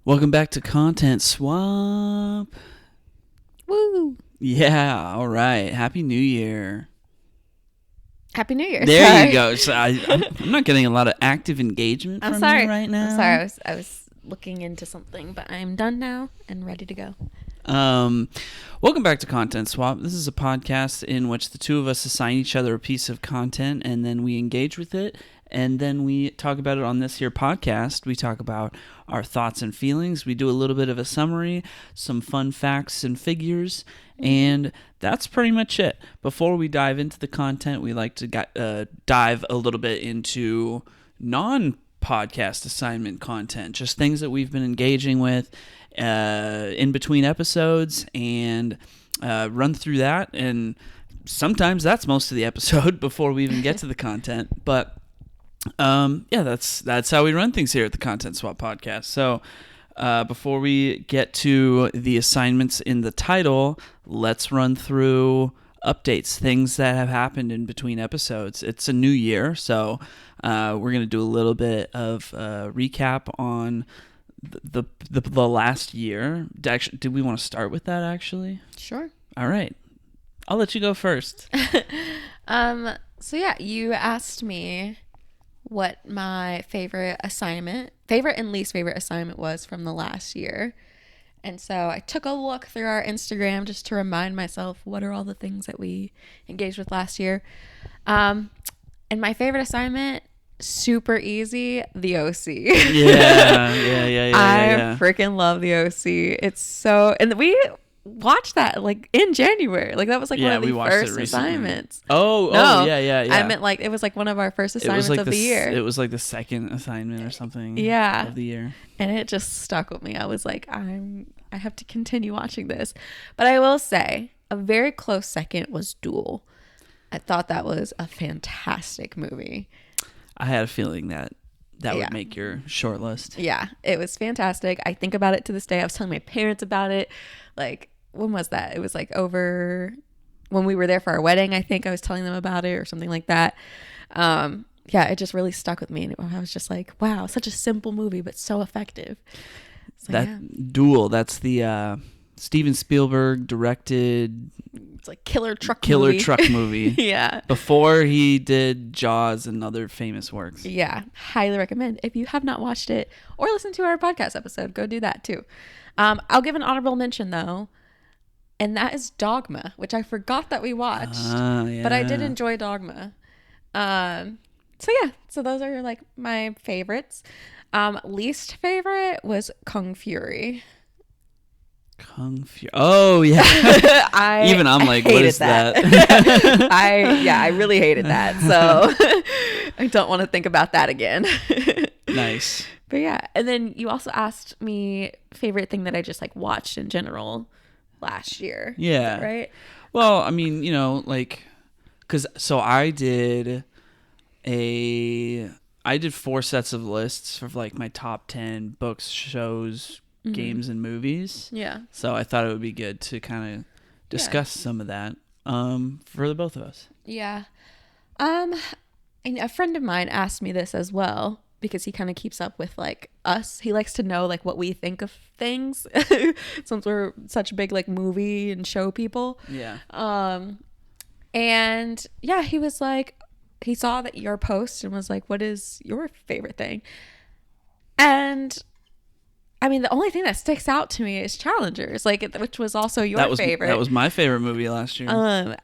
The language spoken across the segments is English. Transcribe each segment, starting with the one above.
Welcome back to Content Swap. Woo! Yeah, all right. Happy New Year. Happy New Year. There Sorry. you go. So I'm not getting a lot of active engagement I'm from sorry. you right now. I'm sorry. I was looking into something, but I'm done now and ready to go. Welcome back to Content Swap. This is a podcast in which the two of us assign each other a piece of content and then we engage with it. And then we talk about it on this here podcast. We talk about our thoughts and feelings. We do a little bit of a summary, some fun facts and figures, and that's pretty much it. Before we dive into the content, we like to dive a little bit into non-podcast assignment content, just things that we've been engaging with in between episodes, and run through that. And sometimes that's most of the episode before we even get to the content, but that's how we run things here at the Content Swap podcast. So before we get to the assignments in the title, let's run through updates, things that have happened in between episodes. It's a new year, so we're going to do a little bit of recap on the last year. Did we want to start with that, actually? Sure. All right. I'll let you go first. So yeah, you asked me what my favorite and least favorite assignment was from the last year. And so I took a look through our Instagram just to remind myself what are all the things that we engaged with last year. And my favorite assignment, super easy, the OC. Yeah. I freaking love the OC. It's so, and we watched that like in January. Like that was like one of the first assignments. Yeah. I meant like it was like one of our first assignments of the year. It was like the second assignment or something. Yeah. Of the year. And it just stuck with me. I was like, I have to continue watching this. But I will say a very close second was Duel. I thought that was a fantastic movie. I had a feeling that would make your short list. Yeah, it was fantastic. I think about it to this day. I was telling my parents about it. Like, when was that? It was like over when we were there for our wedding. I think I was telling them about it or something like that. Yeah, it just really stuck with me. And I was just like, wow, such a simple movie, but so effective. So, Duel, that's the Steven Spielberg directed. It's like killer truck movie. Yeah. Before he did Jaws and other famous works. Yeah. Highly recommend. If you have not watched it or listened to our podcast episode, go do that too. I'll give an honorable mention though, and that is Dogma, which I forgot that we watched, but I did enjoy Dogma. So those are like my favorites. Least favorite was Kung Fury. Oh yeah. I'm like, what is that? I really hated that. So I don't want to think about that again. Nice. But yeah, and then you also asked me favorite thing that I just like watched in general last year. Yeah. Right? Well, I mean, I did 4 sets of lists for like my top 10 books, shows, games, and movies. Yeah. So I thought it would be good to kind of discuss some of that for the both of us. Yeah. And a friend of mine asked me this as well because he kind of keeps up with like us. He likes to know like what we think of things since we're such big like movie and show people. Yeah. And yeah, he was like, he saw that your post and was like, what is your favorite thing? And I mean, the only thing that sticks out to me is Challengers, like, which was also your favorite. That was my favorite movie last year.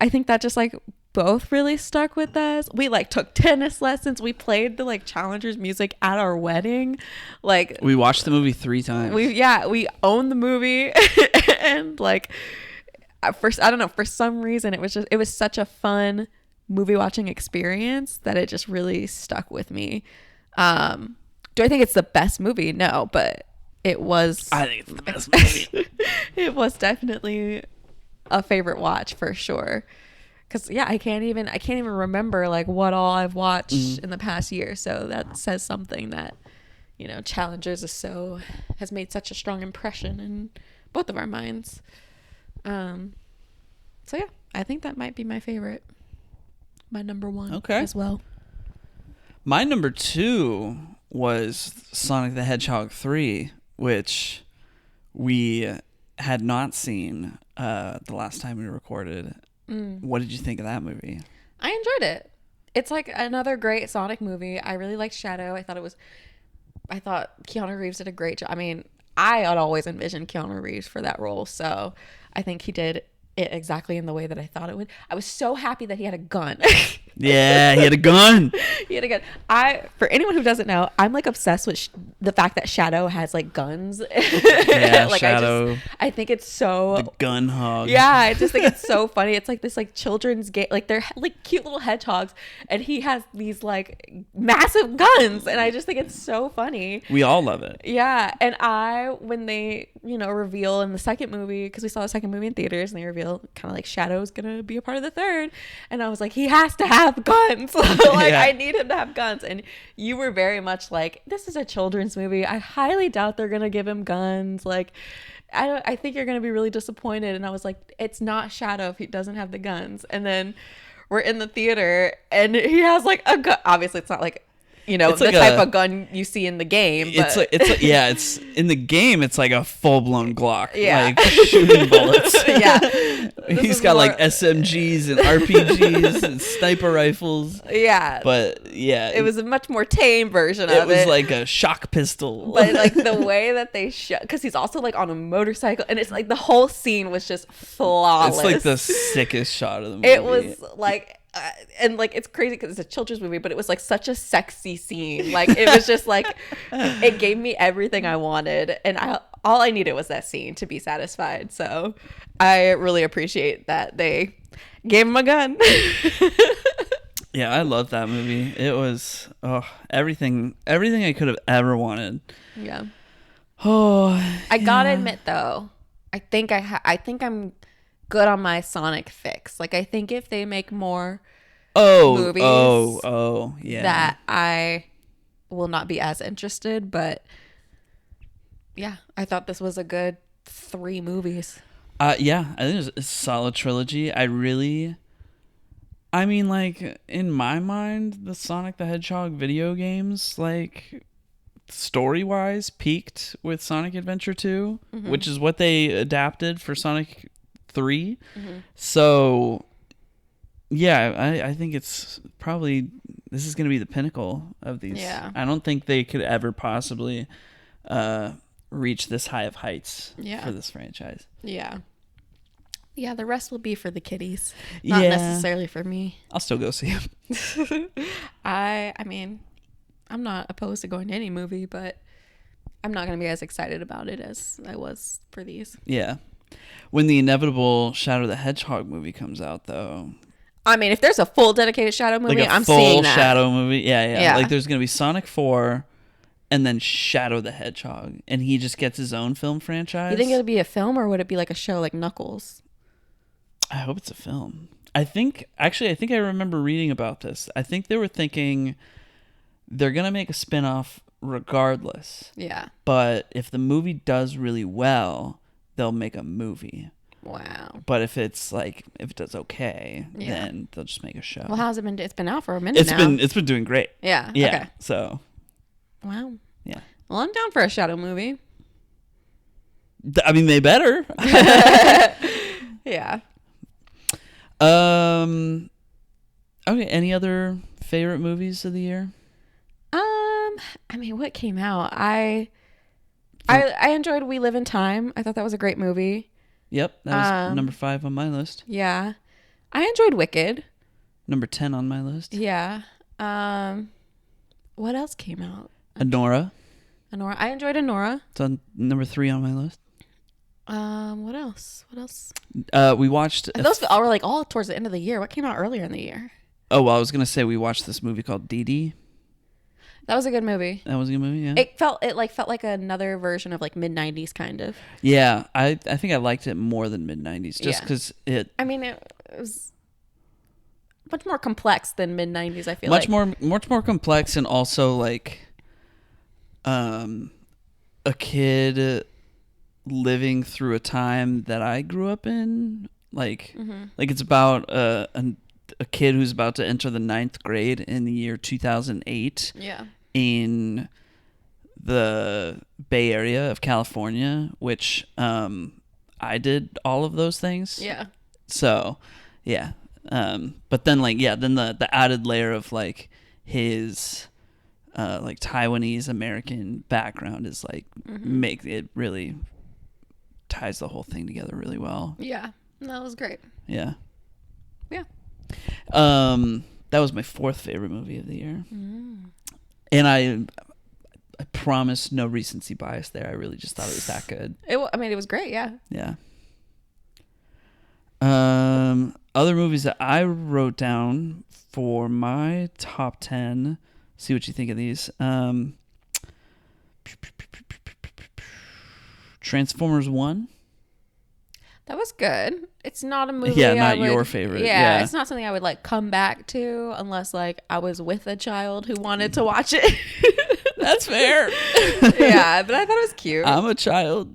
I think that just like both really stuck with us. We like took tennis lessons. We played the like Challengers music at our wedding. Like we watched the movie 3 times. We owned the movie, and like at first, I don't know, for some reason it was such a fun movie watching experience that it just really stuck with me. Do I think it's the best movie? No, but it was. I think it's the best movie. It was definitely a favorite watch for sure. Cause yeah, I can't even remember like what all I've watched in the past year. So that says something that, Challengers has made such a strong impression in both of our minds. So yeah, I think that might be my favorite. My number 1 as well. My number 2 was Sonic the Hedgehog 3, which we had not seen the last time we recorded. What did you think of that movie? I enjoyed it. It's like another great Sonic movie. I really liked Shadow. I thought Keanu Reeves did a great job. I mean, I had always envisioned Keanu Reeves for that role, so I think he did it exactly in the way that I thought it would. I was so happy that he had a gun. Yeah, he had a gun. He had a gun. For anyone who doesn't know, I'm like obsessed with the fact that Shadow has like guns. Yeah, like Shadow. I think it's so The gun hog. Yeah, I just think it's so funny. It's like this like children's game, like they're like cute little hedgehogs, and he has these like massive guns, and I just think it's so funny. We all love it. Yeah, and when they reveal in the second movie, because we saw the second movie in theaters, and they reveal kind of like Shadow's gonna be a part of the third, and I was like, he has to have guns. Like I need him to have guns, and you were very much like, this is a children's movie. I highly doubt they're gonna give him guns. Like I think you're gonna be really disappointed. And I was like, it's not Shadow if he doesn't have the guns. And then we're in the theater, and he has like a gun. Obviously, it's not like it's the like type of gun you see in the game. But. It's in the game. It's like a full blown Glock. Yeah, like shooting bullets. Yeah, he's got like SMGs and RPGs and sniper rifles. Yeah, but yeah, it was a much more tame version of it. It was like a shock pistol. But like the way that they shot, because he's also like on a motorcycle, and it's like the whole scene was just flawless. It's like the sickest shot of the movie. It was like. And like it's crazy because it's a children's movie, but it was like such a sexy scene. Like it was just like it gave me everything I wanted, and all I needed was that scene to be satisfied. So I really appreciate that they gave him a gun. Yeah, I love that movie. It was everything I could have ever wanted. Yeah. Oh, I gotta admit though, I think I'm good on my Sonic fix. Like I think if they make more movies, yeah, that I will not be as interested. But yeah, I thought this was a good 3 movies. Yeah, I think it's a solid trilogy. I mean, like in my mind, the Sonic the Hedgehog video games, like story wise, peaked with Sonic Adventure 2, which is what they adapted for Sonic 3. So yeah, I think it's probably this is going to be the pinnacle of these. Yeah. I don't think they could ever possibly reach this high of heights for this franchise. Yeah, the rest will be for the kiddies, not necessarily for me. I'll still go see them. I mean, I'm not opposed to going to any movie, but I'm not going to be as excited about it as I was for these. Yeah. When the inevitable Shadow the Hedgehog movie comes out, though. I mean, if there's a full dedicated Shadow movie, like I'm seeing that. Full Shadow movie. Yeah. Like there's going to be Sonic 4 and then Shadow the Hedgehog. And he just gets his own film franchise. You think it'll be a film or would it be like a show like Knuckles? I hope it's a film. I think I remember reading about this. I think they were thinking they're going to make a spinoff regardless. Yeah. But if the movie does really well, they'll make a movie. Wow. But if it does okay, then they'll just make a show. Well, how's it been? It's been out for a minute now. It's been doing great. Yeah. Yeah. Okay. So. Wow. Yeah. Well, I'm down for a Shadow movie. I mean, they better. Yeah. Okay. Any other favorite movies of the year? I mean, what came out? I enjoyed We Live in Time. I thought that was a great movie. Yep, that was number 5 on my list. Yeah. I enjoyed Wicked. Number 10 on my list. Yeah. What else came out? Anora. I enjoyed Anora. It's on number 3 on my list. What else? We watched... Those all were like all towards the end of the year. What came out earlier in the year? Oh, well, I was going to say we watched this movie called Dee Dee. That was a good movie. That was a good movie, yeah. It felt like another version of like mid-90s kind of. Yeah, I think I liked it more than mid-90s just because it... I mean, it was much more complex than mid-90s, I feel much more complex, and also like a kid living through a time that I grew up in. Like it's about a kid who's about to enter the 9th grade in the year 2008. Yeah. In the Bay Area of California, which I did all of those things. Yeah. So, yeah. But then then the added layer of like his like Taiwanese American background is like make it really ties the whole thing together really well. Yeah. That was great. Yeah. Yeah. That was my 4th favorite movie of the year. And I promise no recency bias there. I really just thought it was that good. It was great. Yeah. Yeah. Other movies that I wrote down for my top 10. See what you think of these. Transformers 1. That was good. It's not a movie. Yeah, not your favorite. Yeah, it's not something I would like come back to unless like I was with a child who wanted to watch it. That's fair. Yeah, but I thought it was cute. I'm a child.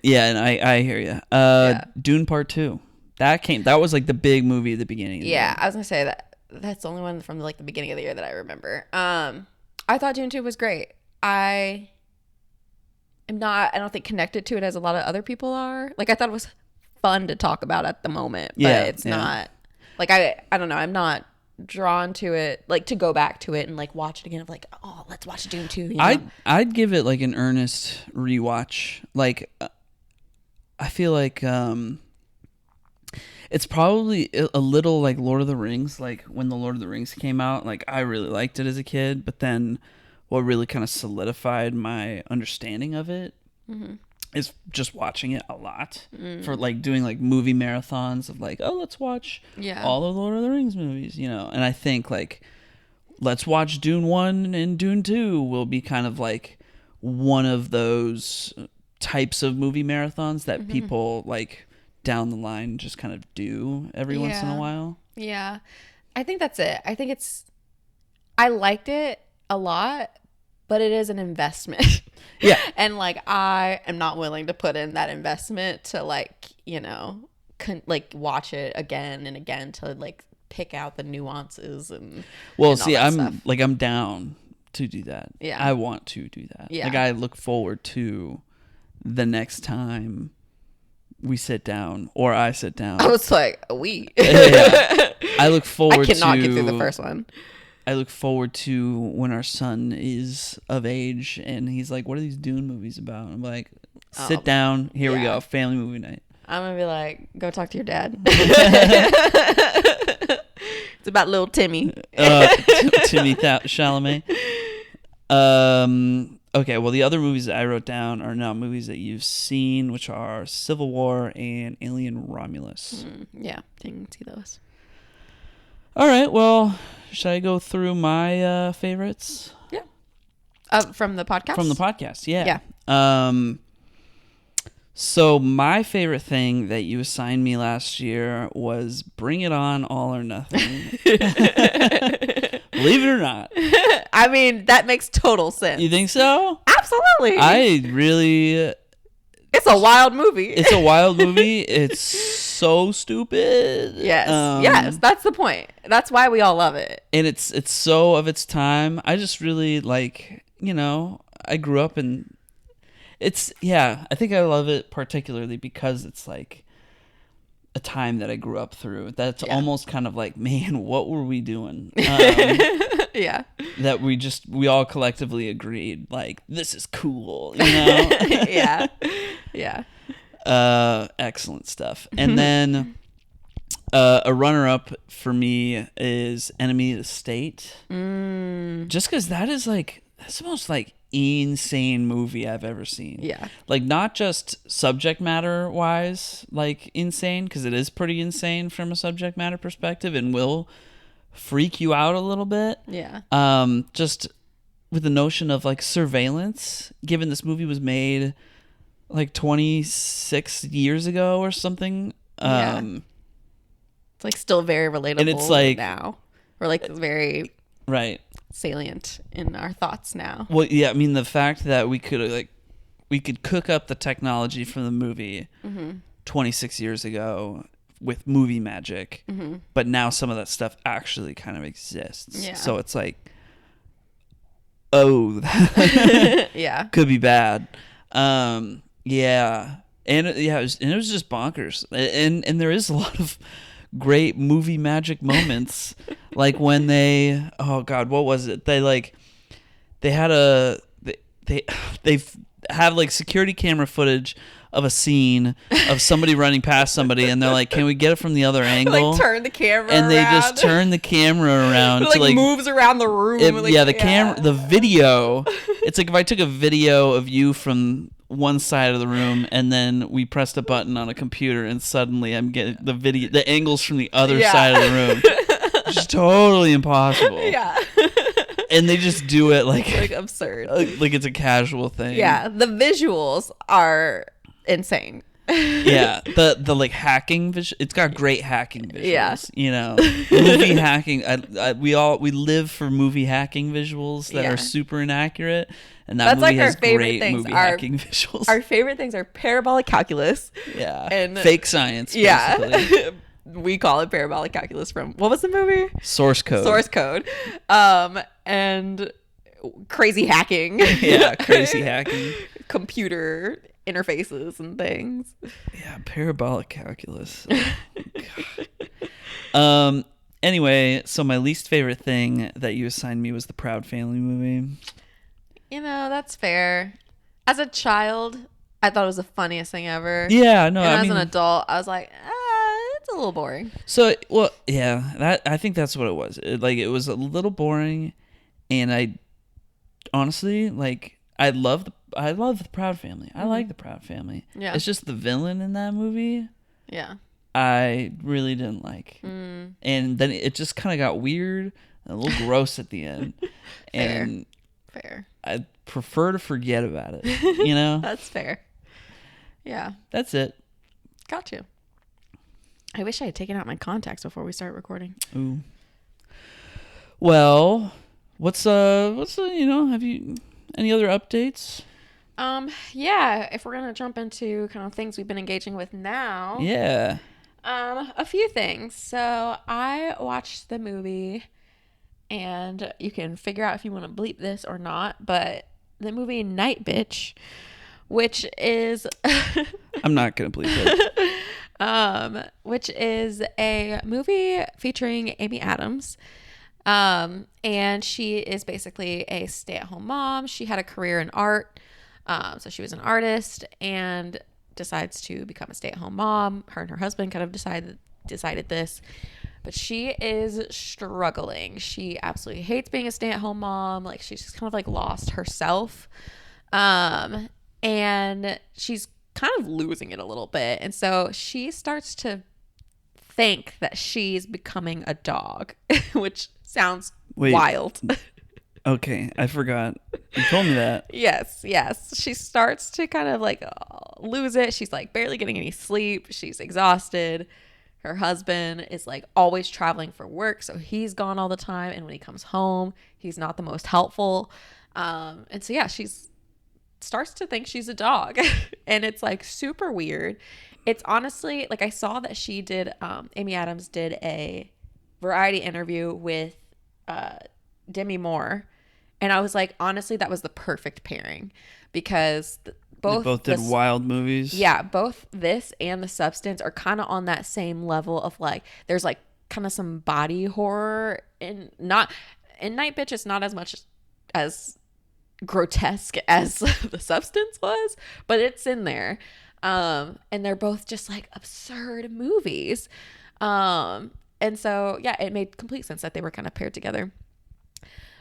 Yeah, and I hear you. Dune Part 2. That was like the big movie at the beginning of the year. I was gonna say that's the only one from like the beginning of the year that I remember. I thought Dune 2 was great. I don't think connected to it as a lot of other people are. Like I thought it was fun to talk about at the moment, but it's not like I don't know, I'm not drawn to it like to go back to it and like watch it again of like, oh, let's watch Dune 2, you know? I'd give it like an earnest rewatch. Like I feel like it's probably a little like Lord of the Rings. Like when the Lord of the Rings came out, like I really liked it as a kid, but then what really kind of solidified my understanding of it is just watching it a lot for like doing like movie marathons of like, oh, let's watch all the Lord of the Rings movies, you know? And I think like, let's watch Dune 1 and Dune 2 will be kind of like one of those types of movie marathons that people like down the line just kind of do every once in a while. Yeah. I think that's it. I liked it a lot, but it is an investment. Yeah. And like I am not willing to put in that investment to like, you know, like watch it again and again to like pick out the nuances and see, I'm down to do that. Yeah. I want to do that. Yeah. Like I look forward to the next time we sit down or I sit down. I was like, I look forward to... I cannot get through the first one. I look forward to when our son is of age and he's like, what are these Dune movies about? I'm like, sit down. Here we go. Family movie night. I'm going to be like, go talk to your dad. It's about little Timmy. Timmy Chalamet. Okay, well, the other movies that I wrote down are now movies that you've seen, which are Civil War and Alien Romulus. Yeah, didn't see those. All right, well, should I go through my favorites? Yeah. From the podcast? From the podcast, yeah. So my favorite thing that you assigned me last year was Bring It On, All or Nothing. Believe it or not. I mean, that makes total sense. You think so? Absolutely. It's a wild movie. It's a wild movie. It's so stupid. Yes. Yes, that's the point. That's why we all love it. And it's so of its time. I just really like, you know, I grew up in I think I love it particularly because it's like a time that I grew up through. That's almost kind of like, man, what were we doing? Yeah. That we all collectively agreed, like, this is cool, you know? Yeah. Yeah. Excellent stuff. And then a runner-up for me is Enemy of the State. Just because that's the most like insane movie I've ever seen. Yeah. Like not just subject matter wise, like insane, because it is pretty insane from a subject matter perspective and will freak you out a little bit. Yeah. Just with the notion of like surveillance, given this movie was made like 26 years ago or something. It's like still very relatable and it's like now. Or like very right. salient in our thoughts now. Well, yeah, I mean the fact that we could cook up the technology from the movie 26 years ago with movie magic, but now some of that stuff actually kind of exists. Yeah. So it's like Oh, Yeah. could be bad. Yeah. And it was just bonkers. And there is a lot of great movie magic moments. Like when oh God, what was it? They had they have like security camera footage of a scene of somebody running past somebody, and they're like, can we get it from the other angle? Like turn the camera and around. they just turn the camera around. It to like moves around the room. The video. It's like if I took a video of you from one side of the room and then we pressed a button on a computer and suddenly I'm getting the angles from the other side of the room. It's just totally impossible. Yeah. And they just do it like absurd. Like it's a casual thing. Yeah, the visuals are insane. Yeah, the like hacking it's got great hacking visuals. Yeah. You know, movie hacking. We live for movie hacking visuals that are super inaccurate, and that's movie has great movie hacking visuals. Our favorite things are parabolic calculus. Yeah, and fake science. Basically. Yeah. We call it parabolic calculus from what was the movie? Source Code. And crazy hacking. Yeah, crazy hacking. Computer interfaces and things. Yeah, parabolic calculus. Anyway, so my least favorite thing that you assigned me was the Proud Family movie. You know, that's fair. As a child, I thought it was the funniest thing ever. Yeah, no, and as an adult, I was like, it's a little boring. So, well, yeah, I think that's what it was. It was a little boring, and I honestly I love the Proud Family. I like the Proud Family. Yeah, it's just the villain in that movie. Yeah, I really didn't like, and then it just kind of got weird, and a little gross at the end. And fair. I prefer to forget about it. You know, that's fair. Yeah, that's it. Got you. I wish I had taken out my contacts before we start recording. Ooh. Well, what's you know, have you any other updates? Yeah, if we're gonna jump into kind of things we've been engaging with now. Yeah. A few things. So I watched the movie, and you can figure out if you want to bleep this or not, but the movie Night Bitch, which is I'm not gonna bleep it. Which is a movie featuring Amy Adams. And she is basically a stay-at-home mom. She had a career in art. So she was an artist and decides to become a stay-at-home mom. Her and her husband kind of decided this, but she is struggling. She absolutely hates being a stay-at-home mom. Like, she's just kind of like lost herself. And she's kind of losing it a little bit. And so she starts to think that she's becoming a dog, which sounds wild. Okay, I forgot. You told me that. Yes. She starts to kind of like lose it. She's like barely getting any sleep. She's exhausted. Her husband is like always traveling for work, so he's gone all the time. And when he comes home, he's not the most helpful. And so yeah, she's starts to think she's a dog, and it's like super weird. It's honestly like, I saw that she did Amy Adams did a variety interview with Demi Moore, and I was like, honestly, that was the perfect pairing, because both did wild movies. Yeah, both this and The Substance are kind of on that same level of like, there's like kind of some body horror in Night Bitch. It's not as much as grotesque as The Substance was, but it's in there. And they're both just like absurd movies. And so yeah, it made complete sense that they were kind of paired together.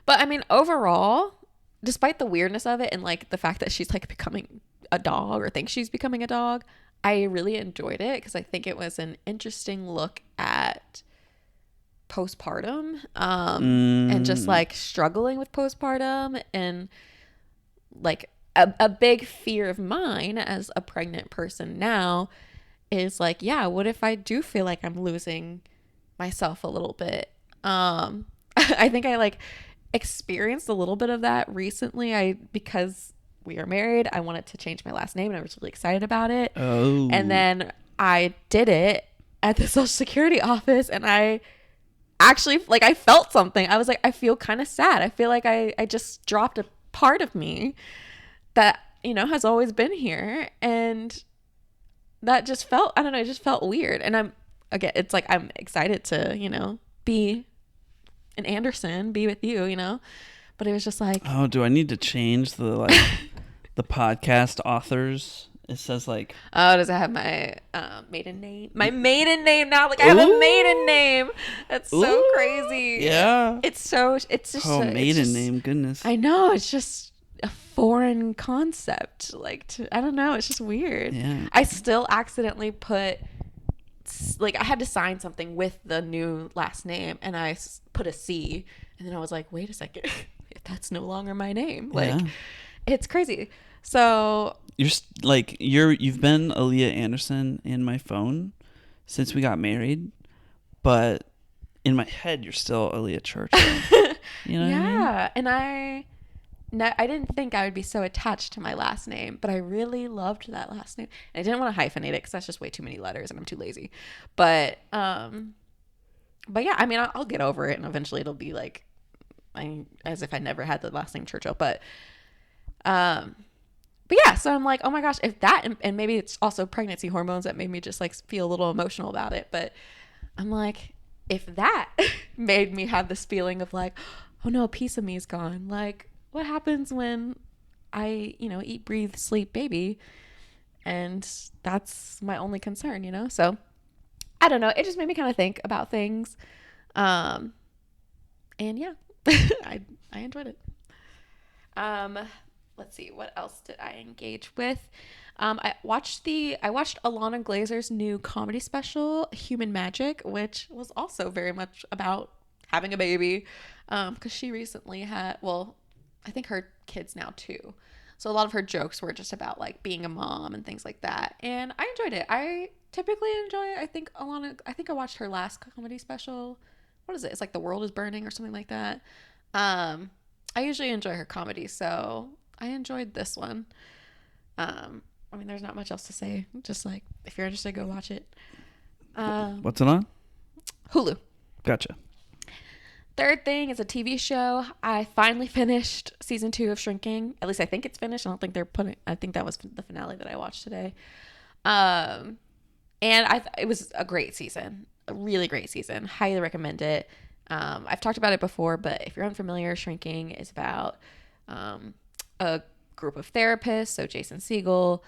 But I mean, overall, despite the weirdness of it and like the fact that she's like becoming a dog or thinks she's becoming a dog, I really enjoyed it because I think it was an interesting look at postpartum, and just like struggling with postpartum, and like a big fear of mine as a pregnant person now is like, yeah, what if I do feel like I'm losing myself a little bit? I think I like experienced a little bit of that recently. Because we are married, I wanted to change my last name and I was really excited about it. And then I did it at the Social Security office, and I actually, like, I felt something. I was like, I feel kind of sad. I feel like I just dropped a part of me that, you know, has always been here. And that just felt, I don't know, it just felt weird. And again, it's like, I'm excited to, you know, be an Anderson, be with you, you know, but it was just like, oh, do I need to change the, like, the podcast authors? It says, like, oh, does it have my maiden name? My maiden name now. Like, I have a maiden name. That's so crazy. Yeah. It's just maiden name. Goodness. I know. It's just a foreign concept. Like, I don't know. It's just weird. Yeah. I still accidentally put, like, I had to sign something with the new last name, and I put a C, and then I was like, wait a second, that's no longer my name. Like, it's crazy. So you've been Aaliyah Anderson in my phone since we got married, but in my head you're still Aaliyah Church. You know what I mean? And I didn't think I would be so attached to my last name, but I really loved that last name. And I didn't want to hyphenate it because that's just way too many letters, and I'm too lazy. But yeah, I mean, I'll get over it, and eventually it'll be like, as if I never had the last name Churchill. But yeah, so I'm like, oh my gosh, if that, and maybe it's also pregnancy hormones that made me just like feel a little emotional about it. But I'm like, if that made me have this feeling of like, oh no, a piece of me is gone. Like, what happens when I, you know, eat, breathe, sleep, baby? And that's my only concern, you know? So I don't know. It just made me kind of think about things. And yeah, I enjoyed it. Let's see, what else did I engage with? I watched Alana Glazer's new comedy special, Human Magic, which was also very much about having a baby. Because she recently had, well, I think her kids now too. So a lot of her jokes were just about like being a mom and things like that. And I enjoyed it. I typically enjoy it. I think I watched her last comedy special. What is it? It's like The World is Burning or something like that. I usually enjoy her comedy, so I enjoyed this one. I mean, there's not much else to say. Just like, if you're interested, go watch it. What's it on? Hulu. Gotcha. Third thing is a TV show. I finally finished season 2 of Shrinking. At least I think it's finished. I don't think I think that was the finale that I watched today. And it was a great season. A really great season. Highly recommend it. I've talked about it before, but if you're unfamiliar, Shrinking is about a group of therapists. So Jason Segel,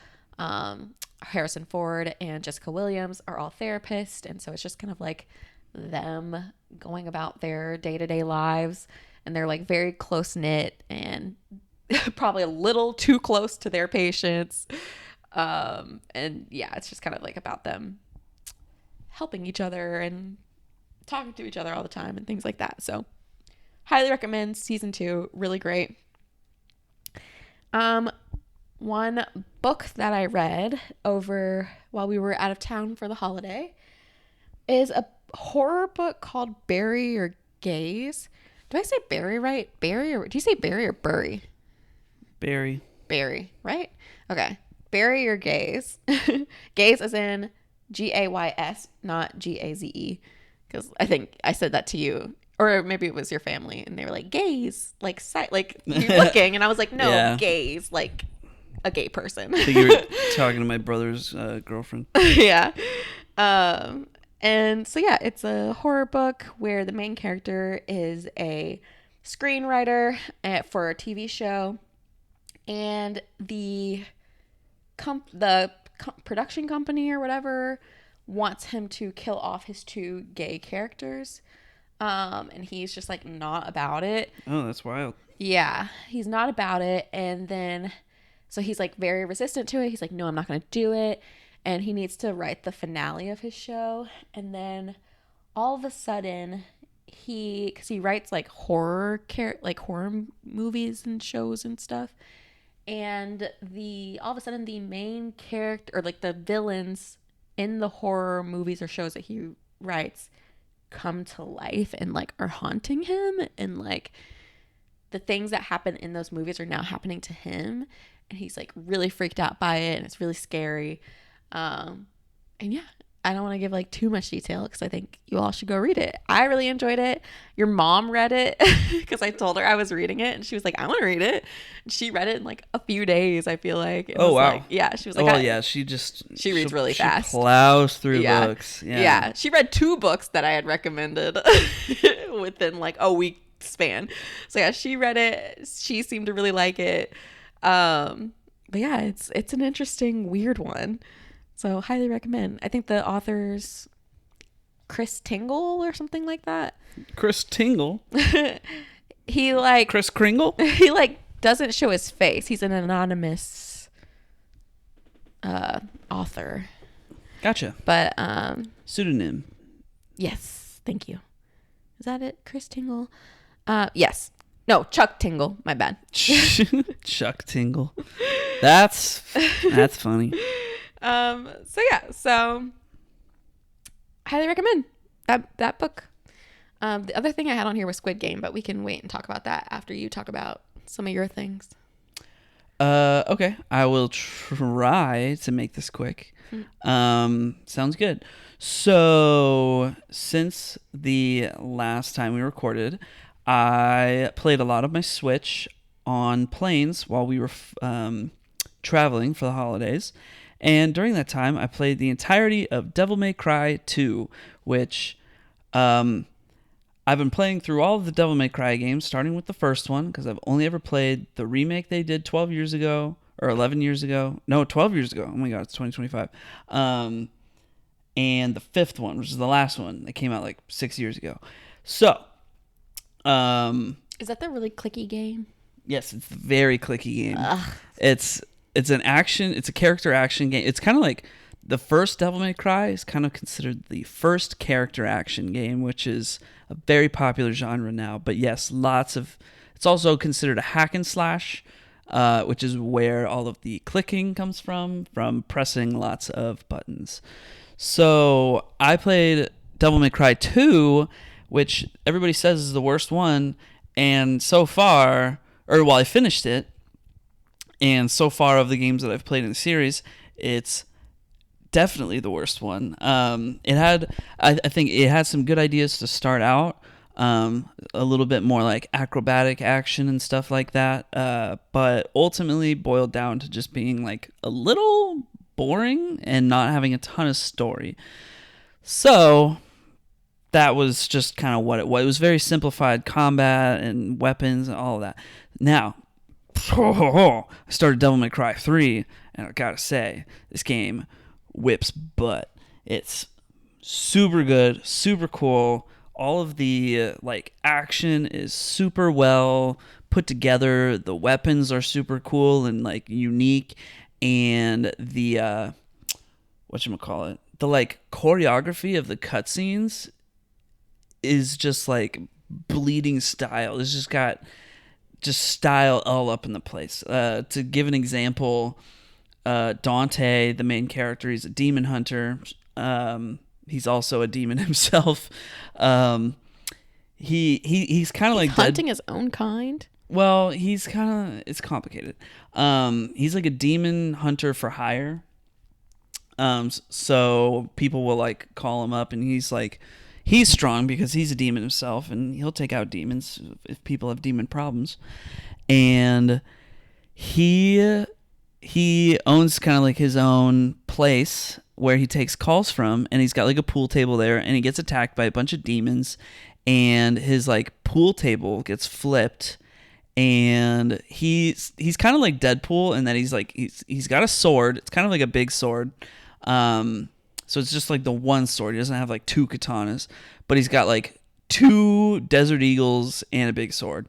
Harrison Ford, and Jessica Williams are all therapists. And so it's just kind of like them going about their day-to-day lives. And they're like very close-knit and probably a little too close to their patients. And yeah, it's just kind of like about them helping each other and talking to each other all the time and things like that. So highly recommend season 2. Really great. One book that I read over while we were out of town for the holiday is a horror book called Bury Your Gaze. Do I say Barry right? Barry, or do you say Barry or Bury? Barry, right? Okay. Bury Your Gaze. Gaze as in Gays, not Gaze. Because I think I said that to you, or maybe it was your family, and they were like, gaze, like sight, like you looking, and I was like, no, yeah. Gaze, like a gay person. I think you were talking to my brother's girlfriend. Yeah. And so yeah, it's a horror book where the main character is a screenwriter for a TV show, and the production company or whatever wants him to kill off his 2 gay characters. And he's just like not about it. Oh, that's wild. Yeah, he's not about it. And then, so he's like very resistant to it. He's like, no, I'm not going to do it. And he needs to write the finale of his show. And then all of a sudden, because he writes like horror movies and shows and stuff. And all of a sudden the main character, or like the villains in the horror movies or shows that he writes, come to life and like are haunting him, and like the things that happen in those movies are now happening to him, and he's like really freaked out by it, and it's really scary. And yeah, I don't want to give like too much detail because I think you all should go read it. I really enjoyed it. Your mom read it because I told her I was reading it, and she was like, "I want to read it." And she read it in like a few days. I feel like. It was wow! Like, yeah, she was like, "Oh yeah, she reads really fast. She plows through yeah. books. Yeah, she read 2 books that I had recommended within like a week span. So yeah, she read it. She seemed to really like it. But yeah, it's an interesting, weird one. So highly recommend. I think the author's Chris Tingle or something like that. Chris Tingle? He like... Chris Kringle? He like doesn't show his face. He's an anonymous author. Gotcha. But pseudonym. Yes, thank you. Is that it? Chris Tingle? Yes. No, Chuck Tingle. My bad. Chuck Tingle. That's funny. So highly recommend that book. The other thing I had on here was Squid Game, but we can wait and talk about that after you talk about some of your things. Okay. I will try to make this quick. Sounds good. So since the last time we recorded, I played a lot of my Switch on planes while we were traveling for the holidays. And during that time, I played the entirety of Devil May Cry 2, which I've been playing through all of the Devil May Cry games, starting with the first one, because I've only ever played the remake they did 12 years ago, or 11 years ago. No, 12 years ago. Oh my god, it's 2025. And the 5th one, which is the last one, that came out like 6 years ago. So, is that the really clicky game? Yes, it's a very clicky game. Ugh. It's a character action game. It's kind of like the first Devil May Cry is kind of considered the first character action game, which is a very popular genre now. But yes, it's also considered a hack and slash, which is where all of the clicking comes from pressing lots of buttons. So I played Devil May Cry 2, which everybody says is the worst one, and so far, I finished it, and so far of the games that I've played in the series, it's definitely the worst one. I think it had some good ideas to start out, a little bit more like acrobatic action and stuff like that, but ultimately boiled down to just being like a little boring and not having a ton of story. So that was just kind of what it was. It was very simplified combat and weapons and all of that. Now, I started Devil May Cry 3, and I gotta say, this game whips butt. It's super good, super cool. All of the action is super well put together. The weapons are super cool and unique, and the whatchamacallit, the choreography of the cutscenes is just bleeding style. It's just got style all up in the place. To give an example, Dante, the main character, he's a demon hunter. He's also a demon himself. He's kind of like hunting his own kind. Well, it's complicated. He's like a demon hunter for hire. So people will call him up, and he's strong because he's a demon himself, and he'll take out demons if people have demon problems. And he owns kind of his own place where he takes calls from, and he's got a pool table there, and he gets attacked by a bunch of demons, and his pool table gets flipped, and he's kind of like Deadpool in that he's got a sword. It's kind of like a big sword. So it's just the one sword. He doesn't have 2 katanas, but he's got 2 Desert Eagles and a big sword,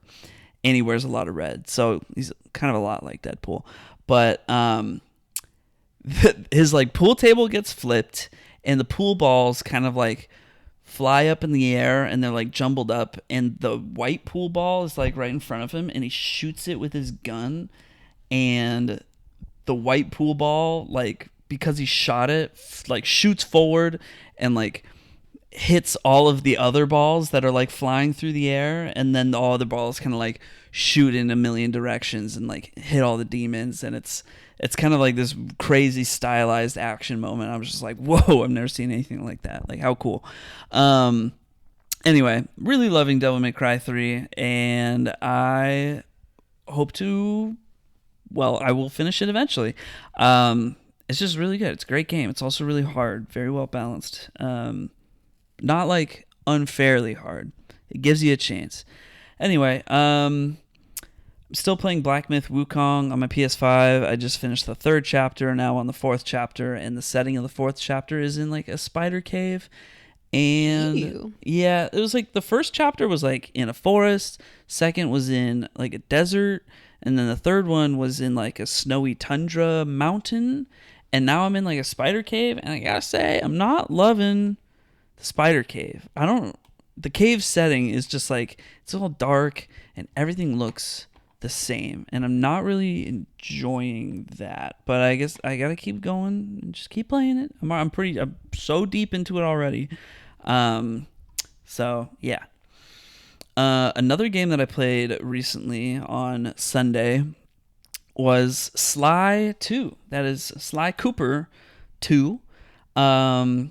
and he wears a lot of red. So he's kind of a lot like Deadpool. But his pool table gets flipped, and the pool balls kind of fly up in the air, and they're jumbled up, and the white pool ball is right in front of him, and he shoots it with his gun, and the white pool ball because he shot it shoots forward and hits all of the other balls that are flying through the air, and then all the balls kind of shoot in a million directions and like hit all the demons, and it's kind of like this crazy stylized action moment. I was just like, whoa, I've never seen anything like that. Like, how cool. Anyway, really loving Devil May Cry 3, and I hope to, well, I will finish it eventually. It's just really good. It's a great game. It's also really hard, very well balanced. Not like unfairly hard. It gives you a chance. Anyway, I'm still playing Black Myth Wukong on my PS5. I just finished the 3rd chapter, now on the 4th chapter, and the setting of the 4th chapter is in like a spider cave. And Ew. yeah, it was like the first chapter was like in a forest, second was in like a desert, and then the third one was in like a snowy tundra mountain, and now I'm in like a spider cave, and I gotta say, I'm not loving the spider cave. The cave setting is just like, it's all dark and everything looks the same, and I'm not really enjoying that. But I guess I gotta keep going and just keep playing it. I'm so deep into it already. So yeah. Another game that I played recently on Sunday was Sly 2. That is Sly Cooper 2. A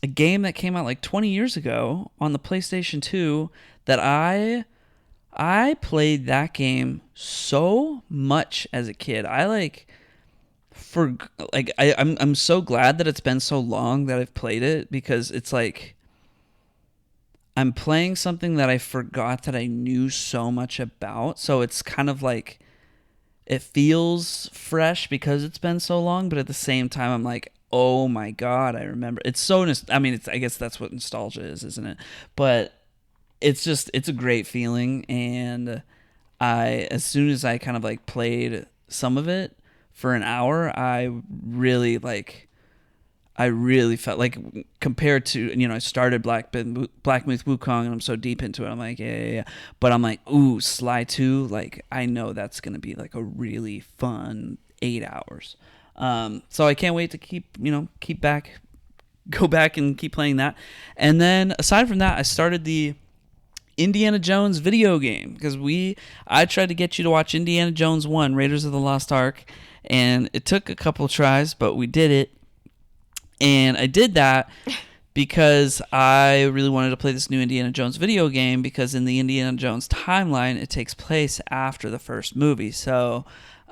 game that came out like 20 years ago on the PlayStation 2 that I played that game so much as a kid. I'm so glad that it's been so long that I've played it, because it's like I'm playing something that I forgot that I knew so much about. So it's kind of like it feels fresh because it's been so long, but at the same time I'm like, oh my god, I remember. It's so I guess that's what nostalgia is, isn't it? But it's a great feeling, and as soon as I kind of like played some of it for an hour, I really felt like, compared to, I started Black Myth Wukong and I'm so deep into it, I'm like, yeah. But I'm like, ooh, Sly 2, like, I know that's going to be like a really fun 8 hours. So I can't wait to go back and keep playing that. And then aside from that, I started the Indiana Jones video game, because I tried to get you to watch Indiana Jones 1, Raiders of the Lost Ark, and it took a couple tries, but we did it. And I did that because I really wanted to play this new Indiana Jones video game, because in the Indiana Jones timeline, it takes place after the first movie. So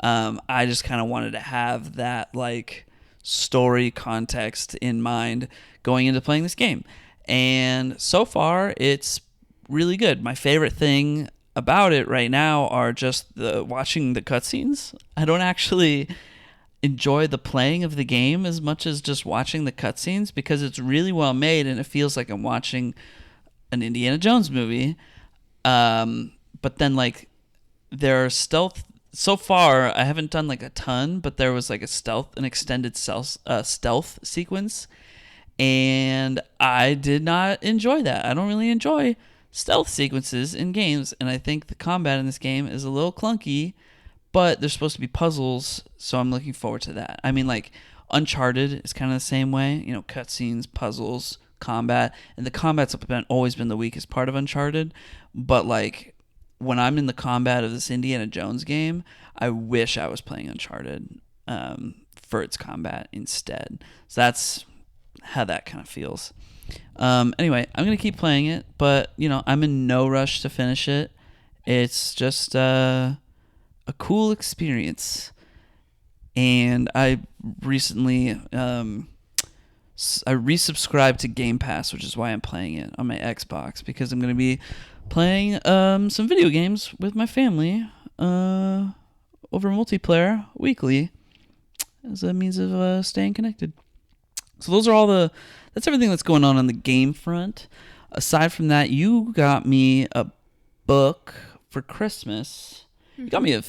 I just kind of wanted to have that like story context in mind going into playing this game. And so far, it's really good. My favorite thing about it right now are just watching the cutscenes. I don't actually enjoy the playing of the game as much as just watching the cutscenes, because it's really well made and it feels like I'm watching an Indiana Jones movie. But then like there are stealth. So far, I haven't done like a ton, but there was like an extended stealth sequence, and I did not enjoy that. I don't really enjoy stealth sequences in games, and I think the combat in this game is a little clunky, but there's supposed to be puzzles, so I'm looking forward to that. I mean, like, Uncharted is kind of the same way, cutscenes, puzzles, combat, and the combat's always been the weakest part of Uncharted, but like, when I'm in the combat of this Indiana Jones game, I wish I was playing Uncharted for its combat instead. So that's how that kind of feels. Anyway, I'm going to keep playing it, but, I'm in no rush to finish it. It's just a cool experience. And I recently I resubscribed to Game Pass, which is why I'm playing it on my Xbox, because I'm going to be playing some video games with my family over multiplayer weekly as a means of staying connected. So that's everything that's going on the game front. Aside from that, you got me a book for Christmas. You got me a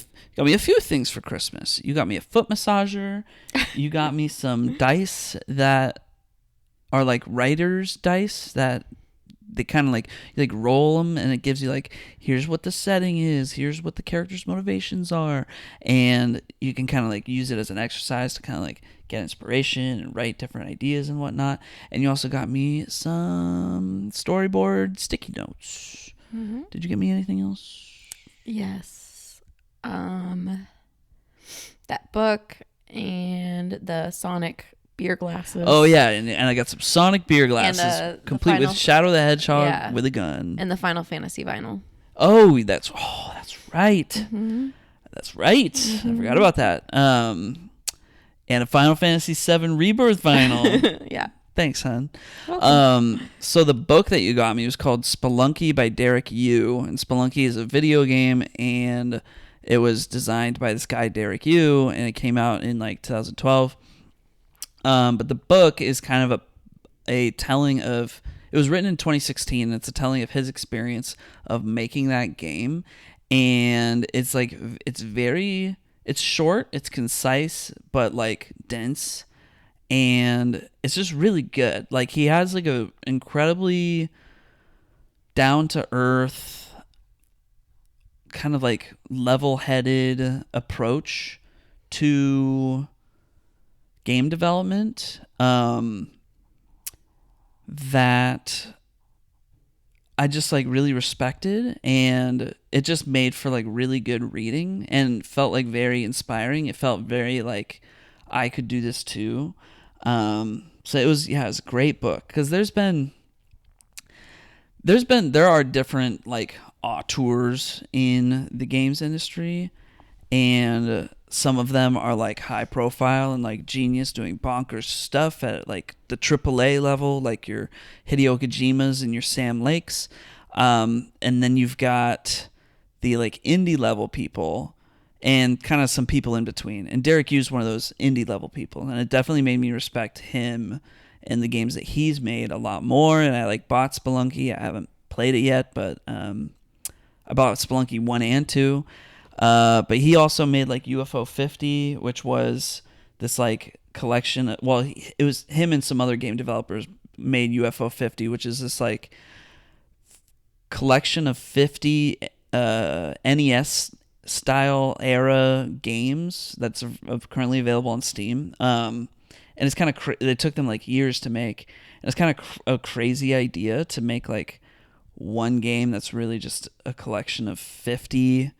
few things for Christmas. You got me a foot massager. You got me some dice that are like writer's dice that they kind of like, you like roll them, and it gives you like, here's what the setting is, here's what the character's motivations are, and you can kind of like use it as an exercise to kind of like get inspiration and write different ideas and whatnot. And you also got me some storyboard sticky notes. Mm-hmm. Did you get me anything else? Yes. That book and the Sonic beer glasses. Oh yeah, and I got some Sonic beer glasses, And, complete with Shadow the Hedgehog Yeah. with a gun. And the Final Fantasy vinyl. Oh, that's right. Mm-hmm. That's right. I forgot about that. And a Final Fantasy VII Rebirth vinyl. Yeah. Thanks, hon. Welcome. So the book that you got me was called Spelunky by Derek Yu, and Spelunky is a video game, and it was designed by this guy Derek Yu, and it came out in like 2012. But the book is kind of a telling of. It was written in 2016, and it's a telling of his experience of making that game, and it's like it's short, it's concise, but like dense. And it's just really good. Like, he has like a incredibly down to earth, kind of like level headed approach to game development that I just like really respected, and it just made for like really good reading and felt like very inspiring. It felt very like I could do this too. So it was a great book, because there are different like auteurs in the games industry, and some of them are like high profile and like genius, doing bonkers stuff at like the AAA level, like your Hideo Kojimas and your Sam Lakes. And then you've got the like indie level people, and kind of some people in between. And Derek Yu's one of those indie level people, and it definitely made me respect him and the games that he's made a lot more. And I like bought Spelunky. I haven't played it yet, but I bought Spelunky 1 and 2. But he also made like UFO 50, which was this like collection. It was him and some other game developers made UFO 50, which is this like collection of 50 NES style era games that's currently available on Steam. And it's kind of it took them like years to make, and it's kind of a crazy idea to make like one game that's really just a collection of 50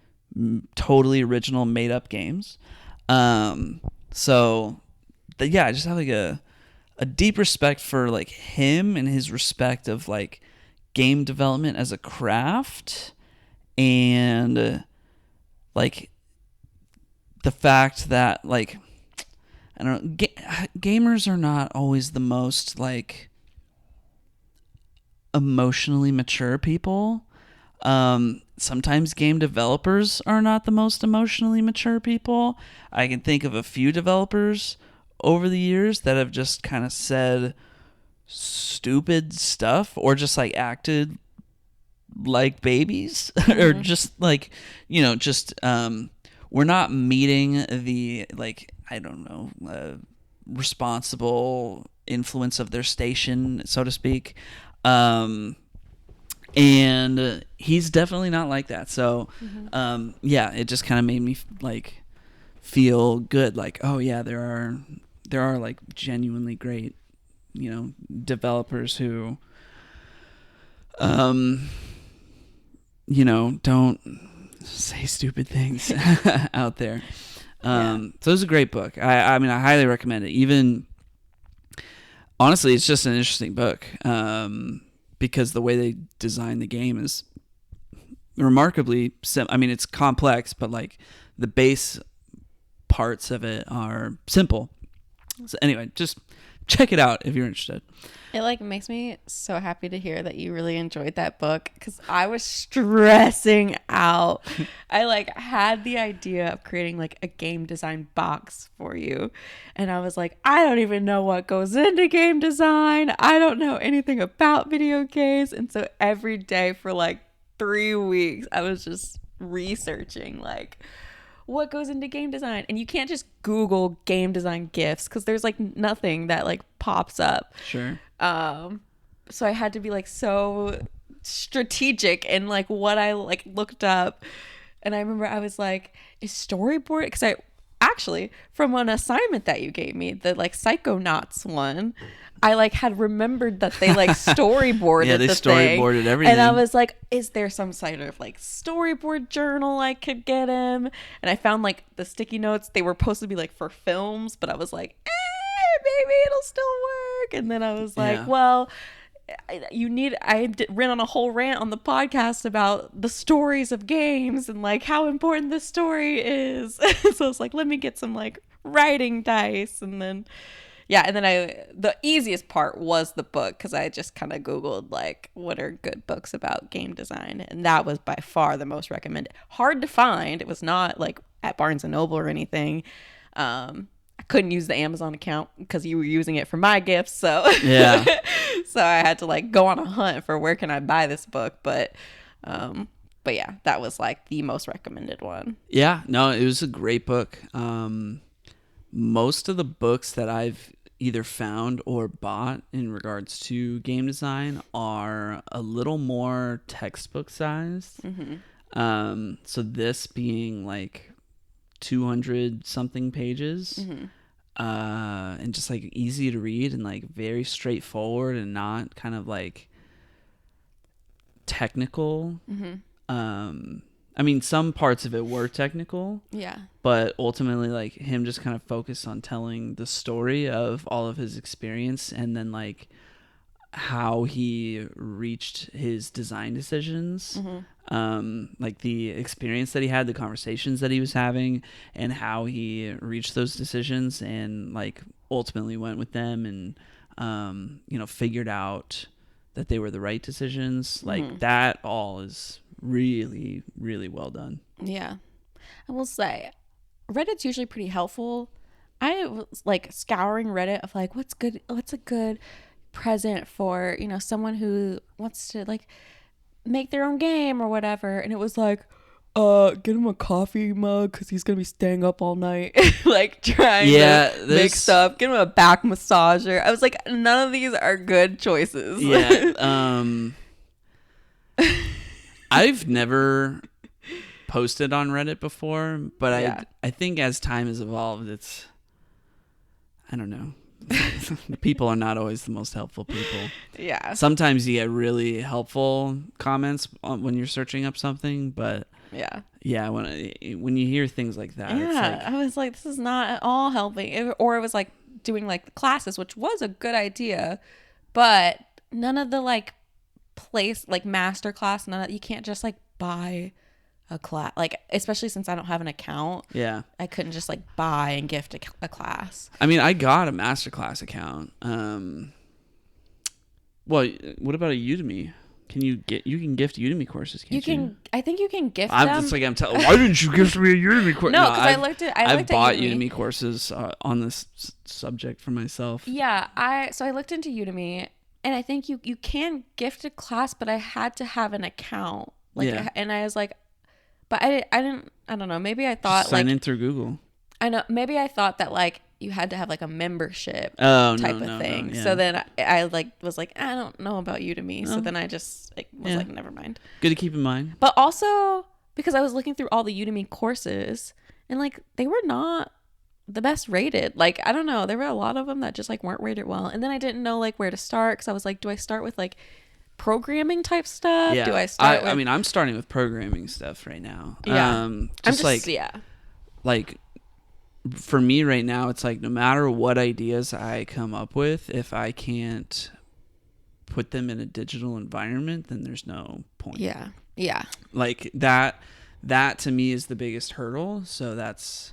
totally original made up games. I just have like a deep respect for like him and his respect of like game development as a craft, and like the fact that like I don't know, gamers are not always the most like emotionally mature people. Sometimes game developers are not the most emotionally mature people. I can think of a few developers over the years that have just kind of said stupid stuff, or just like acted like babies, or just like, we're not meeting the like, I don't know, responsible influence of their station, so to speak. And he's definitely not like that. So, it just kind of made me like feel good. Like, oh yeah, there are like genuinely great, developers who, don't say stupid things out there. So it was a great book. I mean, I highly recommend it. Even honestly, it's just an interesting book. Because the way they design the game is remarkably I mean, it's complex, but like the base parts of it are simple. So anyway, just check it out if you're interested. It like makes me so happy to hear that you really enjoyed that book, because I was stressing out. I like had the idea of creating like a game design box for you, and I was like, I don't even know what goes into game design. I don't know anything about video games. And so every day for like 3 weeks I was just researching like what goes into game design. And you can't just Google game design gifs, because there's like nothing that like pops up. Sure. So I had to be like so strategic in like what I like looked up. And I remember I was like, is storyboard, because I actually, from an assignment that you gave me, the like Psychonauts one, I like had remembered that they like storyboarded Yeah, they storyboarded everything. And I was like, is there some sort of like storyboard journal I could get him? And I found like the sticky notes, they were supposed to be like for films, but I was like, maybe it'll still work. And then I was like, well, ran on a whole rant on the podcast about the stories of games and like how important this story is. So I was like, let me get some like writing dice. And then the easiest part was the book, because I just kind of Googled like what are good books about game design, and that was by far the most recommended. Hard to find. It was not like at Barnes and Noble or anything. I couldn't use the Amazon account because you were using it for my gifts, so yeah. So I had to like go on a hunt for where can I buy this book, but yeah, that was like the most recommended one. Yeah, no, it was a great book. Most of the books that I've either found or bought in regards to game design are a little more textbook sized. Mm-hmm. So this being like 200 something pages, mm-hmm. And just like easy to read and like very straightforward and not kind of like technical. Mm-hmm. I mean, some parts of it were technical. Yeah. But ultimately, like, him just kind of focused on telling the story of all of his experience and then, like, how he reached his design decisions. Mm-hmm. Like, the experience that he had, the conversations that he was having, and how he reached those decisions and, like, ultimately went with them and, figured out that they were the right decisions. Like, Mm-hmm. that all is really, really well done. Yeah. I will say, Reddit's usually pretty helpful. I was like scouring Reddit of like, what's a good present for, someone who wants to like make their own game or whatever. And it was like, get him a coffee mug because he's going to be staying up all night, like trying to make stuff. Get him a back massager. I was like, none of these are good choices. Yeah. I've never posted on Reddit before, but I think as time has evolved, I don't know. People are not always the most helpful people. Yeah. Sometimes you get really helpful comments when you're searching up something, but yeah, when you hear things like that, it's like, I was like, this is not at all helping. Or it was like doing like the classes, which was a good idea, but none of the like master class, you can't just like buy a class, like especially since I don't have an account. Yeah, I couldn't just like buy and gift a class. I mean, I got a masterclass account. Well, what about a Udemy? You can gift Udemy courses, can't you? I think you can gift I'm them. just like, why didn't you gift me a Udemy course? No, because I looked at Udemy courses on this subject for myself. Yeah, I looked into Udemy, and I think you can gift a class, but I had to have an account. And I was like, but I don't know. Maybe I thought just sign in through Google. I know. Maybe I thought that like you had to have like a membership type of thing. No, yeah. So then I like was like, I don't know about Udemy. So then I just was like, never mind. Good to keep in mind. But also because I was looking through all the Udemy courses and like they were not the best rated. Like, I don't know. There were a lot of them that just like weren't rated well. And then I didn't know like where to start, because I was like, do I start with like programming type stuff? Yeah. Do I start with... I mean, I'm starting with programming stuff right now. Yeah. Like for me right now, it's like no matter what ideas I come up with, if I can't put them in a digital environment, then there's no point. Yeah. Yeah. Like that to me is the biggest hurdle. So that's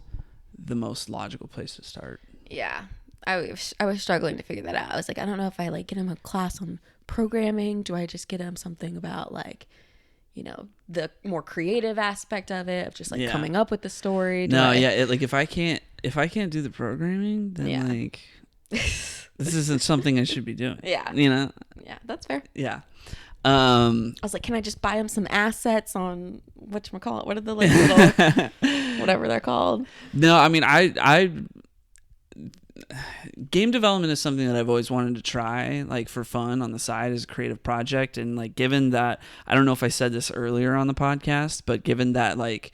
the most logical place to start. Yeah. I was struggling to figure that out. I was like, I don't know if I like get him a class on programming. Do I just get him something about like, the more creative aspect of it, of just like coming up with the story? If I can't do the programming, then like this isn't something I should be doing. Yeah. Yeah, that's fair. Yeah. I was like, can I just buy him some assets on whatchamacallit? What are the like little whatever they're called? No, I mean, I game development is something that I've always wanted to try, like for fun on the side as a creative project. And like, given that, I don't know if I said this earlier on the podcast, but given that like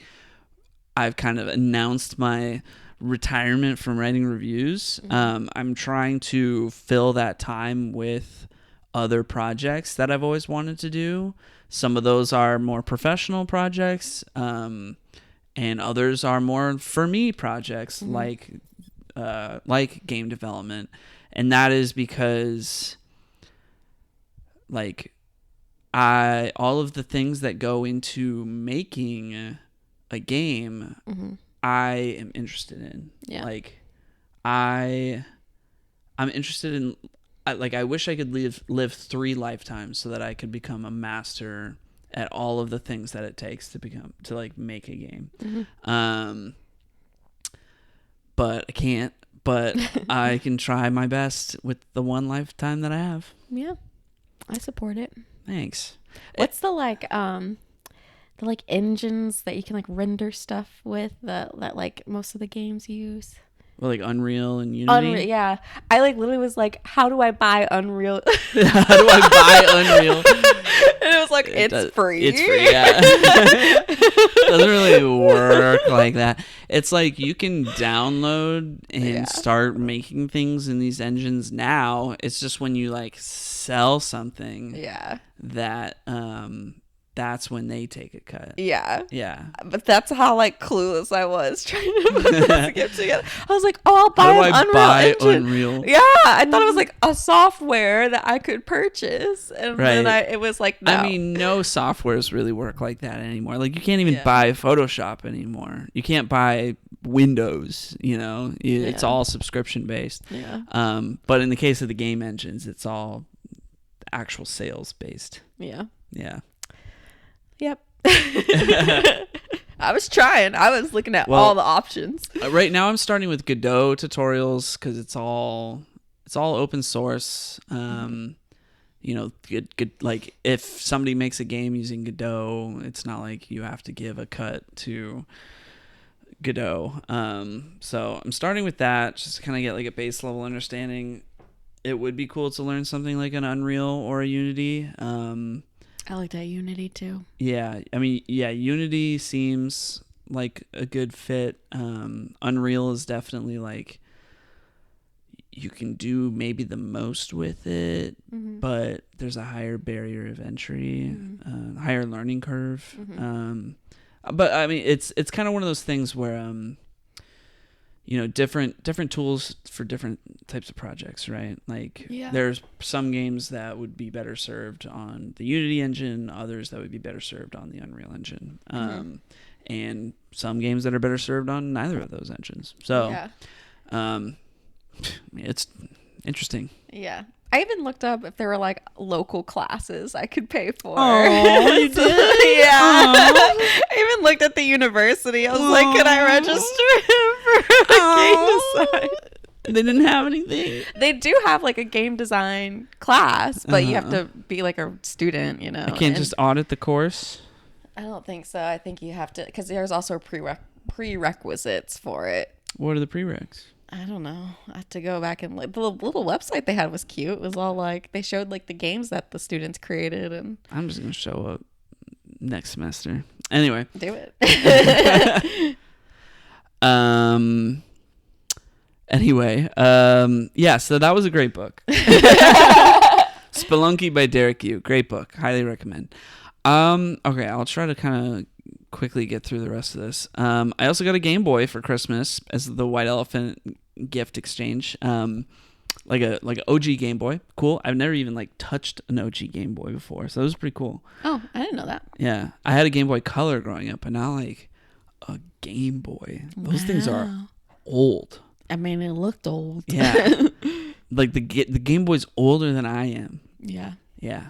I've kind of announced my retirement from writing reviews. I'm trying to fill that time with other projects that I've always wanted to do. Some of those are more professional projects, and others are more for me projects, like game development. And that is because like all of the things that go into making a game, I am interested in. Yeah. Like I'm interested in, I wish I could live 3 lifetimes so that I could become a master at all of the things that it takes to like make a game. But I can't. But I can try my best with the 1 lifetime that I have. Yeah, I support it. Thanks. What's the engines that you can like render stuff with that like most of the games use? Well, like Unreal and Unity. Yeah. I like literally was like, how do I buy Unreal? How do I buy Unreal? And it was like, it's free. It's free, yeah. Doesn't really work like that. It's like you can download and start making things in these engines now. It's just when you like sell something that that's when they take a cut. Yeah. Yeah. But that's how like clueless I was trying to put this game together. I was like, oh, I'll buy an Unreal engine. Unreal? Yeah. I thought it was like a software that I could purchase. And then it was like, no. I mean, no softwares really work like that anymore. Like you can't even buy Photoshop anymore. You can't buy Windows, it's all subscription based. Yeah. But in the case of the game engines, it's all actual sales based. Yeah. Yeah. Yep. I was trying. I was looking at all the options. Right now I'm starting with Godot tutorials because it's all open source. Good, like if somebody makes a game using Godot, it's not like you have to give a cut to Godot. So I'm starting with that just to kind of get like a base level understanding. It would be cool to learn something like an Unreal or a Unity. I looked at Unity too. Yeah, I mean, Unity seems like a good fit. Unreal is definitely like you can do maybe the most with it, but there's a higher barrier of entry, higher learning curve. But I mean, it's kind of one of those things where different tools for different types of projects, right? Like there's some games that would be better served on the Unity engine, others that would be better served on the Unreal engine, and some games that are better served on neither of those engines. So it's interesting. Yeah. I even looked up if there were like local classes I could pay for. Oh, you did? Yeah. Aww. I even looked at the university. I was like, can I register for game design? They didn't have anything. They do have like a game design class, but you have to be like a student, I can't just audit the course? I don't think so. I think you have to, because there's also prerequisites for it. What are the prereqs? I don't know. I have to go back and the little website they had was cute. It was all like they showed like the games that the students created, and I'm just gonna show up next semester. Anyway, do it. Anyway, so that was a great book. Spelunky by Derek Yu. Great book. Highly recommend. Okay, I'll try to kind of quickly get through the rest of this. I also got a Game Boy for Christmas as the White Elephant gift exchange. Like a OG Game Boy. Cool. I've never even like touched an OG Game Boy before, so it was pretty cool. Oh, I didn't know that. Yeah, I had a Game Boy Color growing up, but now like a Game Boy. Those things are old. I mean, it looked old. Yeah. Like the Game Boy's older than I am. Yeah. Yeah.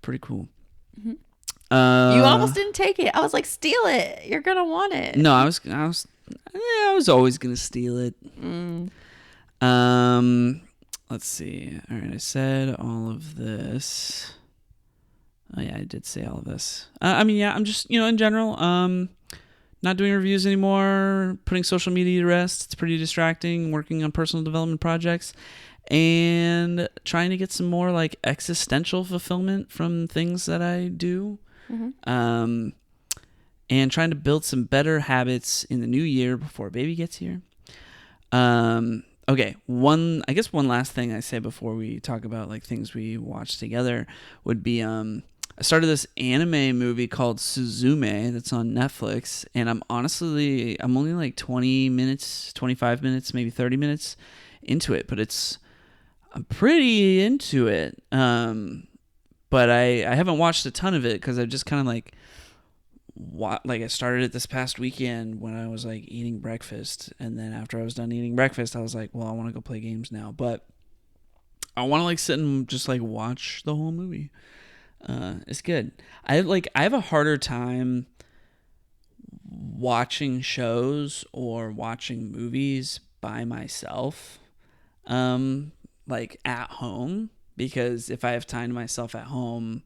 Pretty cool. Mm-hmm. You almost didn't take it. I was like, steal it. You're gonna want it. No, I was always gonna steal it. Let's see. All right, I said all of this. Oh yeah, I did say all of this. I'm just in general, not doing reviews anymore. Putting social media to rest. It's pretty distracting. Working on personal development projects. And trying to get some more like existential fulfillment from things that I do. and trying to build some better habits in the new year before baby gets here. Okay, one last thing I say before we talk about like things we watched together would be I started this anime movie called Suzume that's on Netflix, and I'm only like 20 minutes, 25 minutes, maybe 30 minutes into it, but I'm pretty into it. But I haven't watched a ton of it because I've just kind of like I started it this past weekend when I was like eating breakfast, and then after I was done eating breakfast, I was like, well, I want to go play games now, but I want to like sit and just like watch the whole movie. It's good. I have a harder time watching shows or watching movies by myself, like at home, because if I have time to myself at home,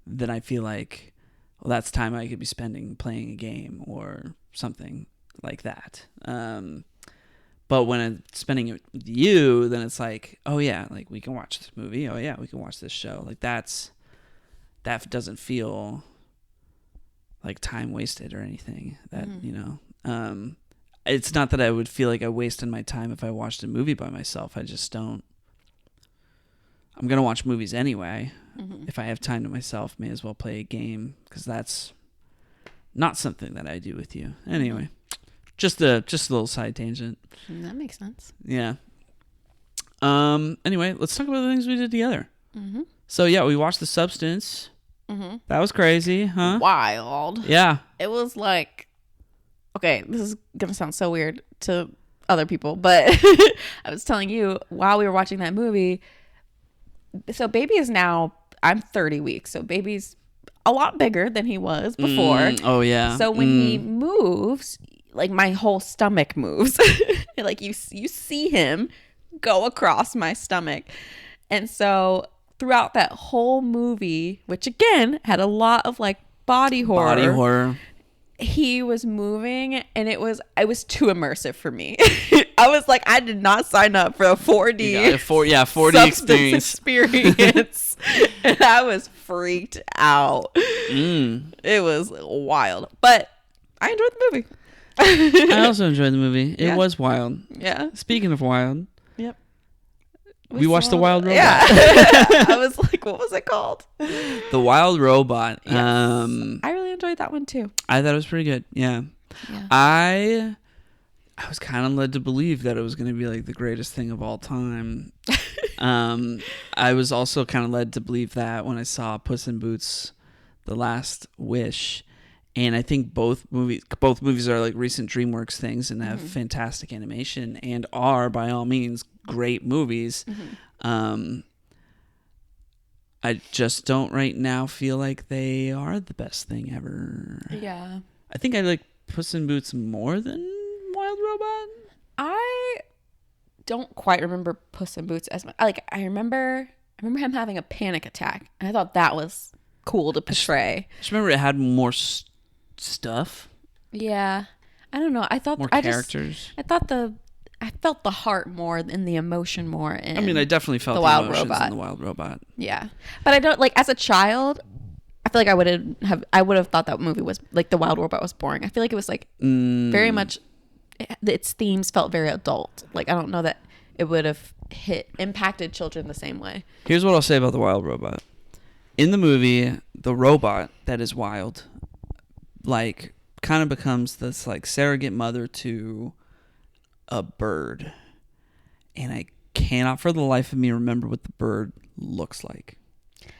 then I feel like, well, that's time I could be spending playing a game or something like that. But when I'm spending it with you, then it's like, oh yeah, like we can watch this movie. Oh yeah, we can watch this show. Like that doesn't feel like time wasted or anything. That it's not that I would feel like I wasted my time if I watched a movie by myself. I just don't. I'm gonna watch movies anyway. If I have time to myself, may as well play a game, because that's not something that I do with you. Anyway, just a little side tangent. That makes sense. Yeah. Anyway, let's talk about the things we did together. So yeah, we watched The Substance. That was crazy, huh? Wild. Yeah. It was like, okay, this is gonna sound so weird to other people, but I was telling you while we were watching that movie. So baby is now, I'm 30 weeks. So baby's a lot bigger than he was before. Oh yeah. So when he moves, like my whole stomach moves. Like you see him go across my stomach. And so throughout that whole movie, which again had a lot of like body horror. He was moving, and it was too immersive for me. I was like, I did not sign up for a 4D 4D experience. And I was freaked out. It was wild, but I enjoyed the movie. I also enjoyed the movie. It was wild. Yeah. Speaking of wild. Yep. We watched The Wild Robot. Yeah. I was like, what was it called? The Wild Robot. Yes. I really enjoyed that one too. I thought it was pretty good. Yeah. I was kind of led to believe that it was going to be like the greatest thing of all time. I was also kind of led to believe that when I saw Puss in Boots: The Last Wish. And I think both movies are like recent DreamWorks things and have fantastic animation and are by all means great movies. I just don't right now feel like they are the best thing ever. Yeah. I think I like Puss in Boots more than Wild Robot. I don't quite remember Puss in Boots as much. Like I remember him having a panic attack, and I thought that was cool to portray. I just remember it had more stuff. Yeah. I don't know. I thought more characters. I felt the heart more and the emotion more in. I mean, I definitely felt the Wild emotions Robot. in The Wild Robot. Yeah. But I don't, like, as a child, I feel like I would have thought that movie was like The Wild Robot was boring. I feel like it was like very much, its themes felt very adult. Like I don't know that it would have impacted children the same way. Here's what I'll say about The Wild Robot. In the movie, the robot that is wild, like, kind of becomes this like surrogate mother to a bird, and I cannot for the life of me remember what the bird looks like.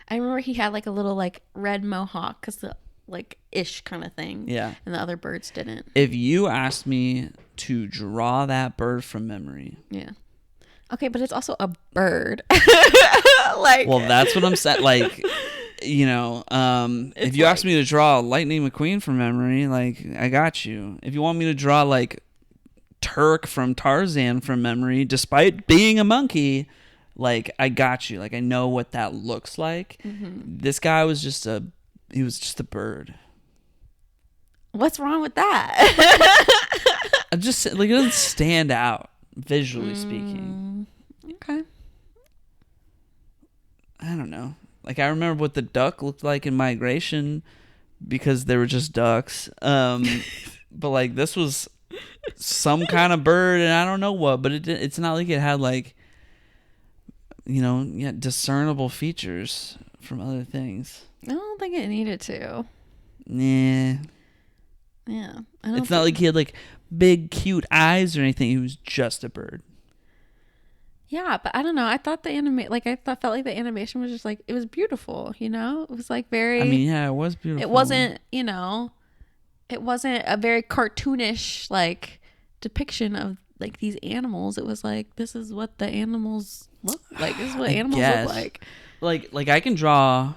I remember he had like a little like red mohawk, because the like ish kind of thing. Yeah. And the other birds didn't. If you asked me to draw that bird from memory. Yeah. Okay, but it's also a bird. Like. Well, that's what I'm saying. Like, you know, if you asked me to draw Lightning McQueen from memory, like, I got you. If you want me to draw like Turk from Tarzan from memory, despite being a monkey, like, I got you. Like, I know what that looks like. This guy was just a bird. What's wrong with that? I'm just like, it doesn't stand out visually speaking. Okay. I don't know. Like, I remember what the duck looked like in Migration, because they were just ducks. But like this was some kind of bird, and I don't know what. But it's not like it had like, discernible features from other things. I don't think it needed to. Nah. Yeah. It's not like he had like big cute eyes or anything. He was just a bird. Yeah, but I don't know. I thought felt like the animation was just like, it was beautiful, It was like very... I mean, yeah, it was beautiful. It wasn't, it wasn't a very cartoonish, like, depiction of, like, these animals. It was like, this is what the animals look like. This is what animals look like. Like I can draw...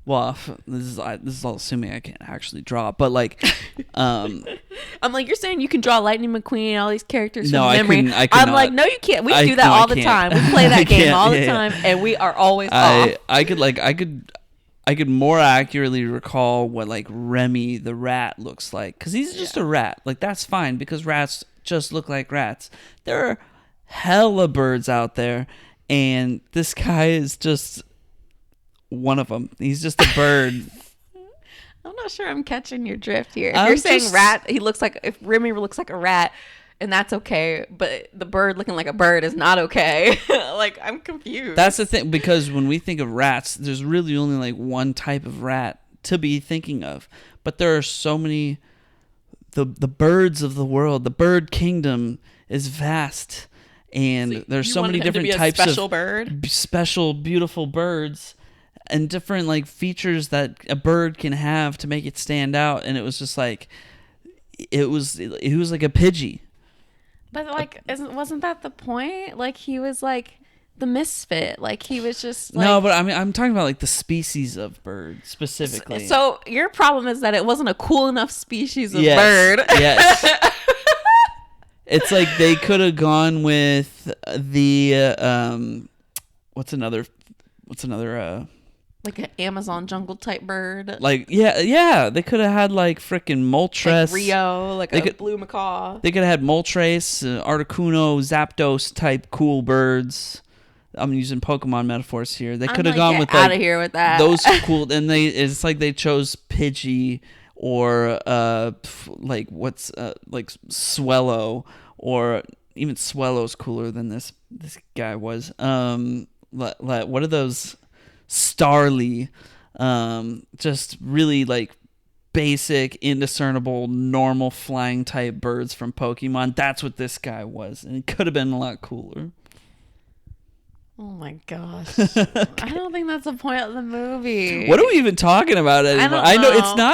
Well, this is all assuming I can't actually draw, but like, I'm like, you're saying you can draw Lightning McQueen and all these characters from memory. I could I'm not. like, no, you can't. We do that all the time. We play that game all the time, and we are always off. I could more accurately recall what like Remy the rat looks like, because he's just a rat. Like that's fine because rats just look like rats. There are hella birds out there, and this guy is just one of them. He's just a bird. I'm not sure I'm catching your drift here. If you're saying rat, if Remy looks like a rat, and that's okay, but the bird looking like a bird is not okay. Like, I'm confused. That's the thing, because when we think of rats, there's really only like one type of rat to be thinking of. But there are so many, the birds of the world, the bird kingdom is vast, and there's so many different types of special, beautiful birds. And different like features that a bird can have to make it stand out, and it was just like it was like a Pidgey. But like, wasn't that the point? Like he was like the misfit. Like he was just like... No, but I mean I'm talking about like the species of bird specifically. So your problem is that it wasn't a cool enough species of bird. Yes. It's like they could have gone with the what's another like an Amazon jungle type bird. Like, yeah. They could have had, like, freaking Moltres. Like Rio, like a blue macaw. They could have had Moltres, Articuno, Zapdos type cool birds. I'm using Pokemon metaphors here. They could have gone with, out of here with that. Those cool... And it's like they chose Pidgey or, like, like, Swellow. Or even Swellow's cooler than this guy was. What are those... Starly, just really like basic, indiscernible, normal flying type birds from Pokemon. That's what this guy was, and it could have been a lot cooler. Oh my gosh. I don't think that's the point of the movie. What are we even talking about anymore? I know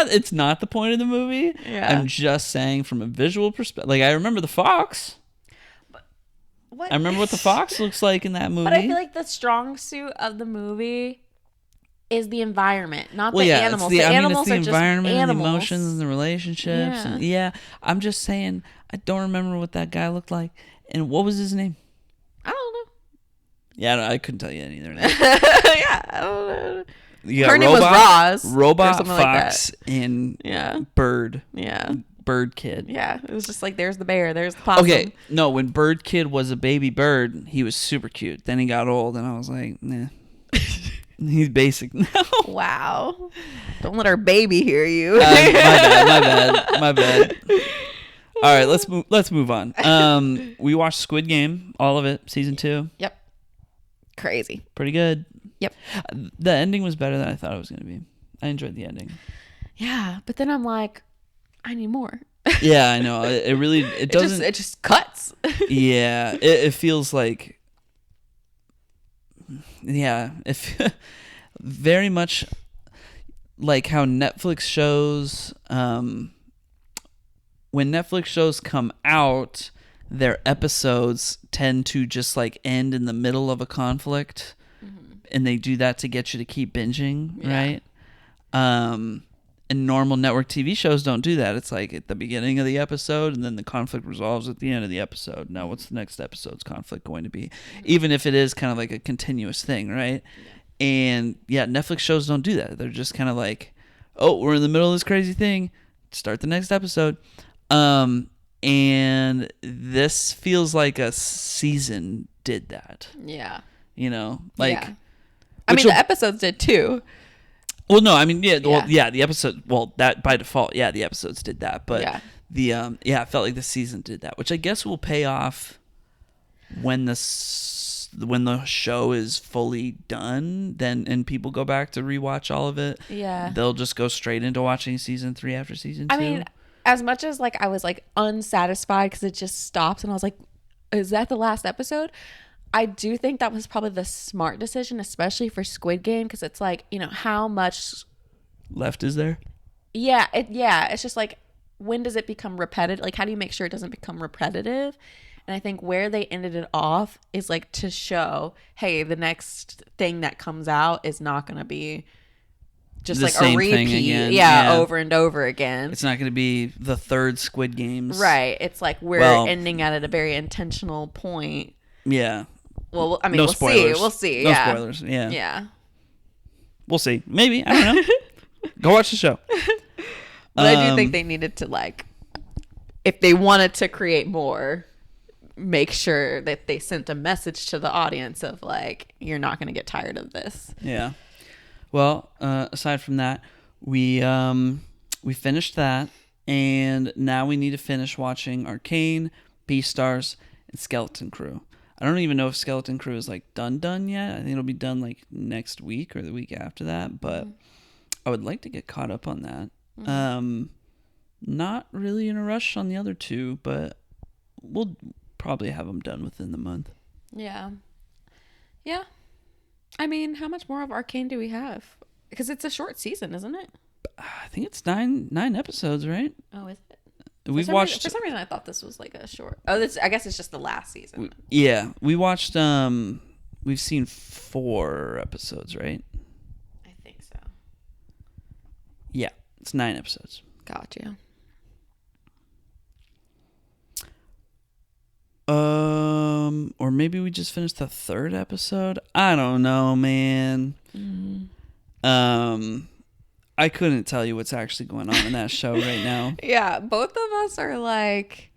it's not the point of the movie. Yeah. I'm just saying from a visual perspective. Like I remember the fox. I remember what the fox looks like in that movie. But I feel like the strong suit of the movie is the environment, not the animals. The animals are just environment, animals. And the emotions, and the relationships. Yeah. And I'm just saying, I don't remember what that guy looked like. And what was his name? I don't know. Yeah, I couldn't tell you any of their names. Yeah, I don't know. Her name was Roz. Robot, Fox, like and Bird. Yeah. Bird Kid. Yeah, it was just like, there's the bear, there's the possum. Okay, no, when Bird Kid was a baby bird, he was super cute. Then he got old, and I was like, nah. He's basic now. Wow. Don't let our baby hear you. My bad. All right, let's move on. We watched Squid Game, all of it, season 2. Yep. Crazy. Pretty good. Yep. The ending was better than I thought it was going to be. I enjoyed the ending. Yeah, but then I'm like, I need more. Yeah, I know. It doesn't. It just cuts. Yeah, it feels like. Yeah, very much like how Netflix shows. When Netflix shows come out, their episodes tend to just like end in the middle of a conflict, and they do that to get you to keep binging, right? And normal network TV shows don't do that. It's like at the beginning of the episode, and then the conflict resolves at the end of the episode. Now, what's the next episode's conflict going to be? Even if it is kind of like a continuous thing, right? And yeah, Netflix shows don't do that. They're just kind of like, oh, we're in the middle of this crazy thing. Start the next episode. And this feels like a season did that. Yeah. You know, like. Yeah. I mean, the episodes did too. Well, no, I mean, yeah, well, Yeah. yeah, the episode, well, that by default, yeah, the episodes did that, but Yeah. I felt like the season did that, which I guess will pay off when the show is fully done, then and people go back to rewatch all of it. Yeah. They'll just go straight into watching season 3 after season 2. I mean, as much as like I was like unsatisfied because it just stopped and I was like, is that the last episode? I do think that was probably the smart decision, especially for Squid Game, because it's like, you know, how much left is there? Yeah, it's just like, when does it become repetitive? Like, how do you make sure it doesn't become repetitive? And I think where they ended it off is like to show, hey, the next thing that comes out is not going to be just the like same a repeat. thing again. Yeah, over and over again. It's not going to be the third Squid Games. Right. It's like we're ending at a very intentional point. Yeah. Well, I mean, no we'll spoilers. see. We'll see. No Yeah. spoilers. Yeah. Yeah. We'll see. Maybe. I don't know. Go watch the show. But I do think they needed to, like, if they wanted to create more, make sure that they sent a message to the audience of, like, you're not going to get tired of this. Yeah. Well, aside from that, we finished that, and now we need to finish watching Arcane, Beastars, and Skeleton Crew. I don't even know if Skeleton Crew is like done yet. I think it'll be done like next week or the week after that, but I would like to get caught up on that. Not really in a rush on the other two, but we'll probably have them done within the month. Yeah. Yeah. I mean, how much more of Arcane do we have? Because it's a short season, isn't it? I think it's nine episodes, right? Oh, is it? We've watched. For some reason, I thought this was like a short. Oh, I guess it's just the last season. Yeah, we watched. We've seen 4 episodes, right? I think so. Yeah, it's 9 episodes. Gotcha. Or maybe we just finished the 3rd episode. I don't know, man. I couldn't tell you what's actually going on in that show right now. Yeah, both of us are like,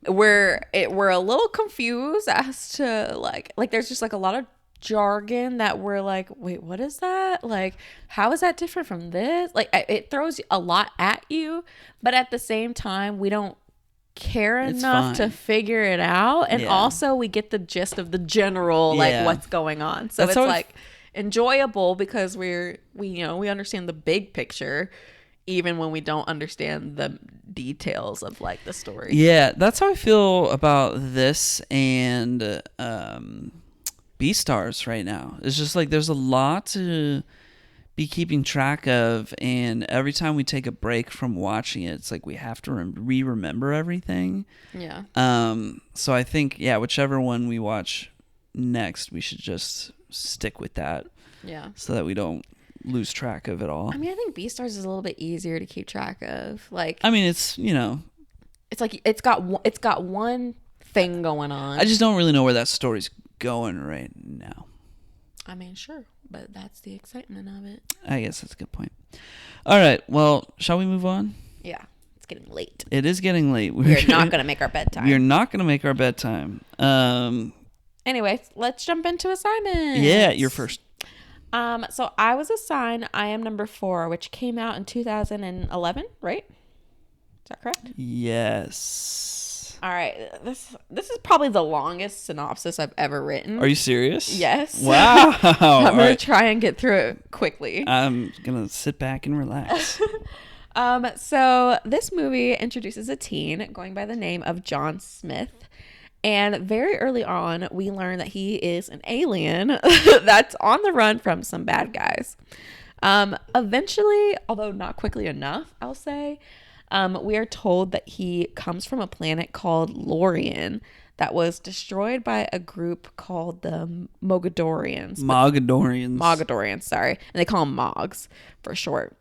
we're a little confused as to like there's just like a lot of jargon that we're like, wait, what is that? Like, how is that different from this? Like, it throws a lot at you, but at the same time, we don't care enough to figure it out, and also we get the gist of the general like what's going on. So that's it's like enjoyable because we understand the big picture even when we don't understand the details of like the story. Yeah, that's how I feel about this and Beastars right now. It's just like there's a lot to be keeping track of, and every time we take a break from watching it, it's like we have to remember everything. Yeah. So I think whichever one we watch next, we should just stick with that. Yeah. So that we don't lose track of it all. I mean, I think Beastars is a little bit easier to keep track of. Like, I mean, it's it's like it's got one thing going on. I just don't really know where that story's going right now. I mean, sure, but that's the excitement of it. I guess that's a good point. All right, well, shall we move on? Yeah, it's getting late. It is getting late. We're not going to make our bedtime. We're not going to make our bedtime. Anyway, let's jump into assignments. Yeah, you're first. So I was assigned I Am Number 4, which came out in 2011, right? Is that correct? Yes. All right. This is probably the longest synopsis I've ever written. Are you serious? Yes. Wow. I'm going to try and get through it quickly. I'm going to sit back and relax. So this movie introduces a teen going by the name of John Smith. And very early on, we learn that he is an alien that's on the run from some bad guys. Eventually, although not quickly enough, I'll say, we are told that he comes from a planet called Lorien that was destroyed by a group called the Mogadorians. Mogadorians, sorry. And they call them Mogs for short.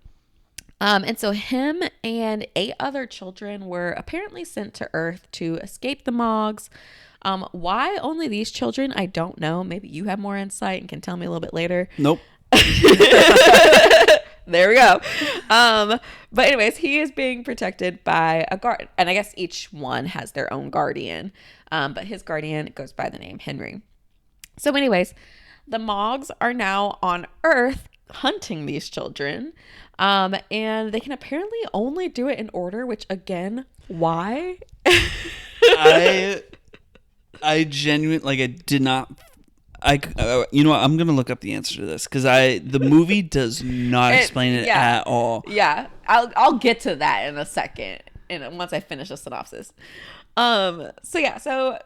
And so him and 8 other children were apparently sent to Earth to escape the Mogs. Why only these children? I don't know. Maybe you have more insight and can tell me a little bit later. Nope. There we go. But anyways, he is being protected by a guard. And I guess each one has their own guardian. But his guardian goes by the name Henry. So anyways, the Mogs are now on Earth hunting these children. And they can apparently only do it in order, which again, why? I genuinely, like, I did not. You know what? I'm gonna look up the answer to this because the movie does not explain it at all. Yeah, I'll get to that in a second, and once I finish the synopsis. So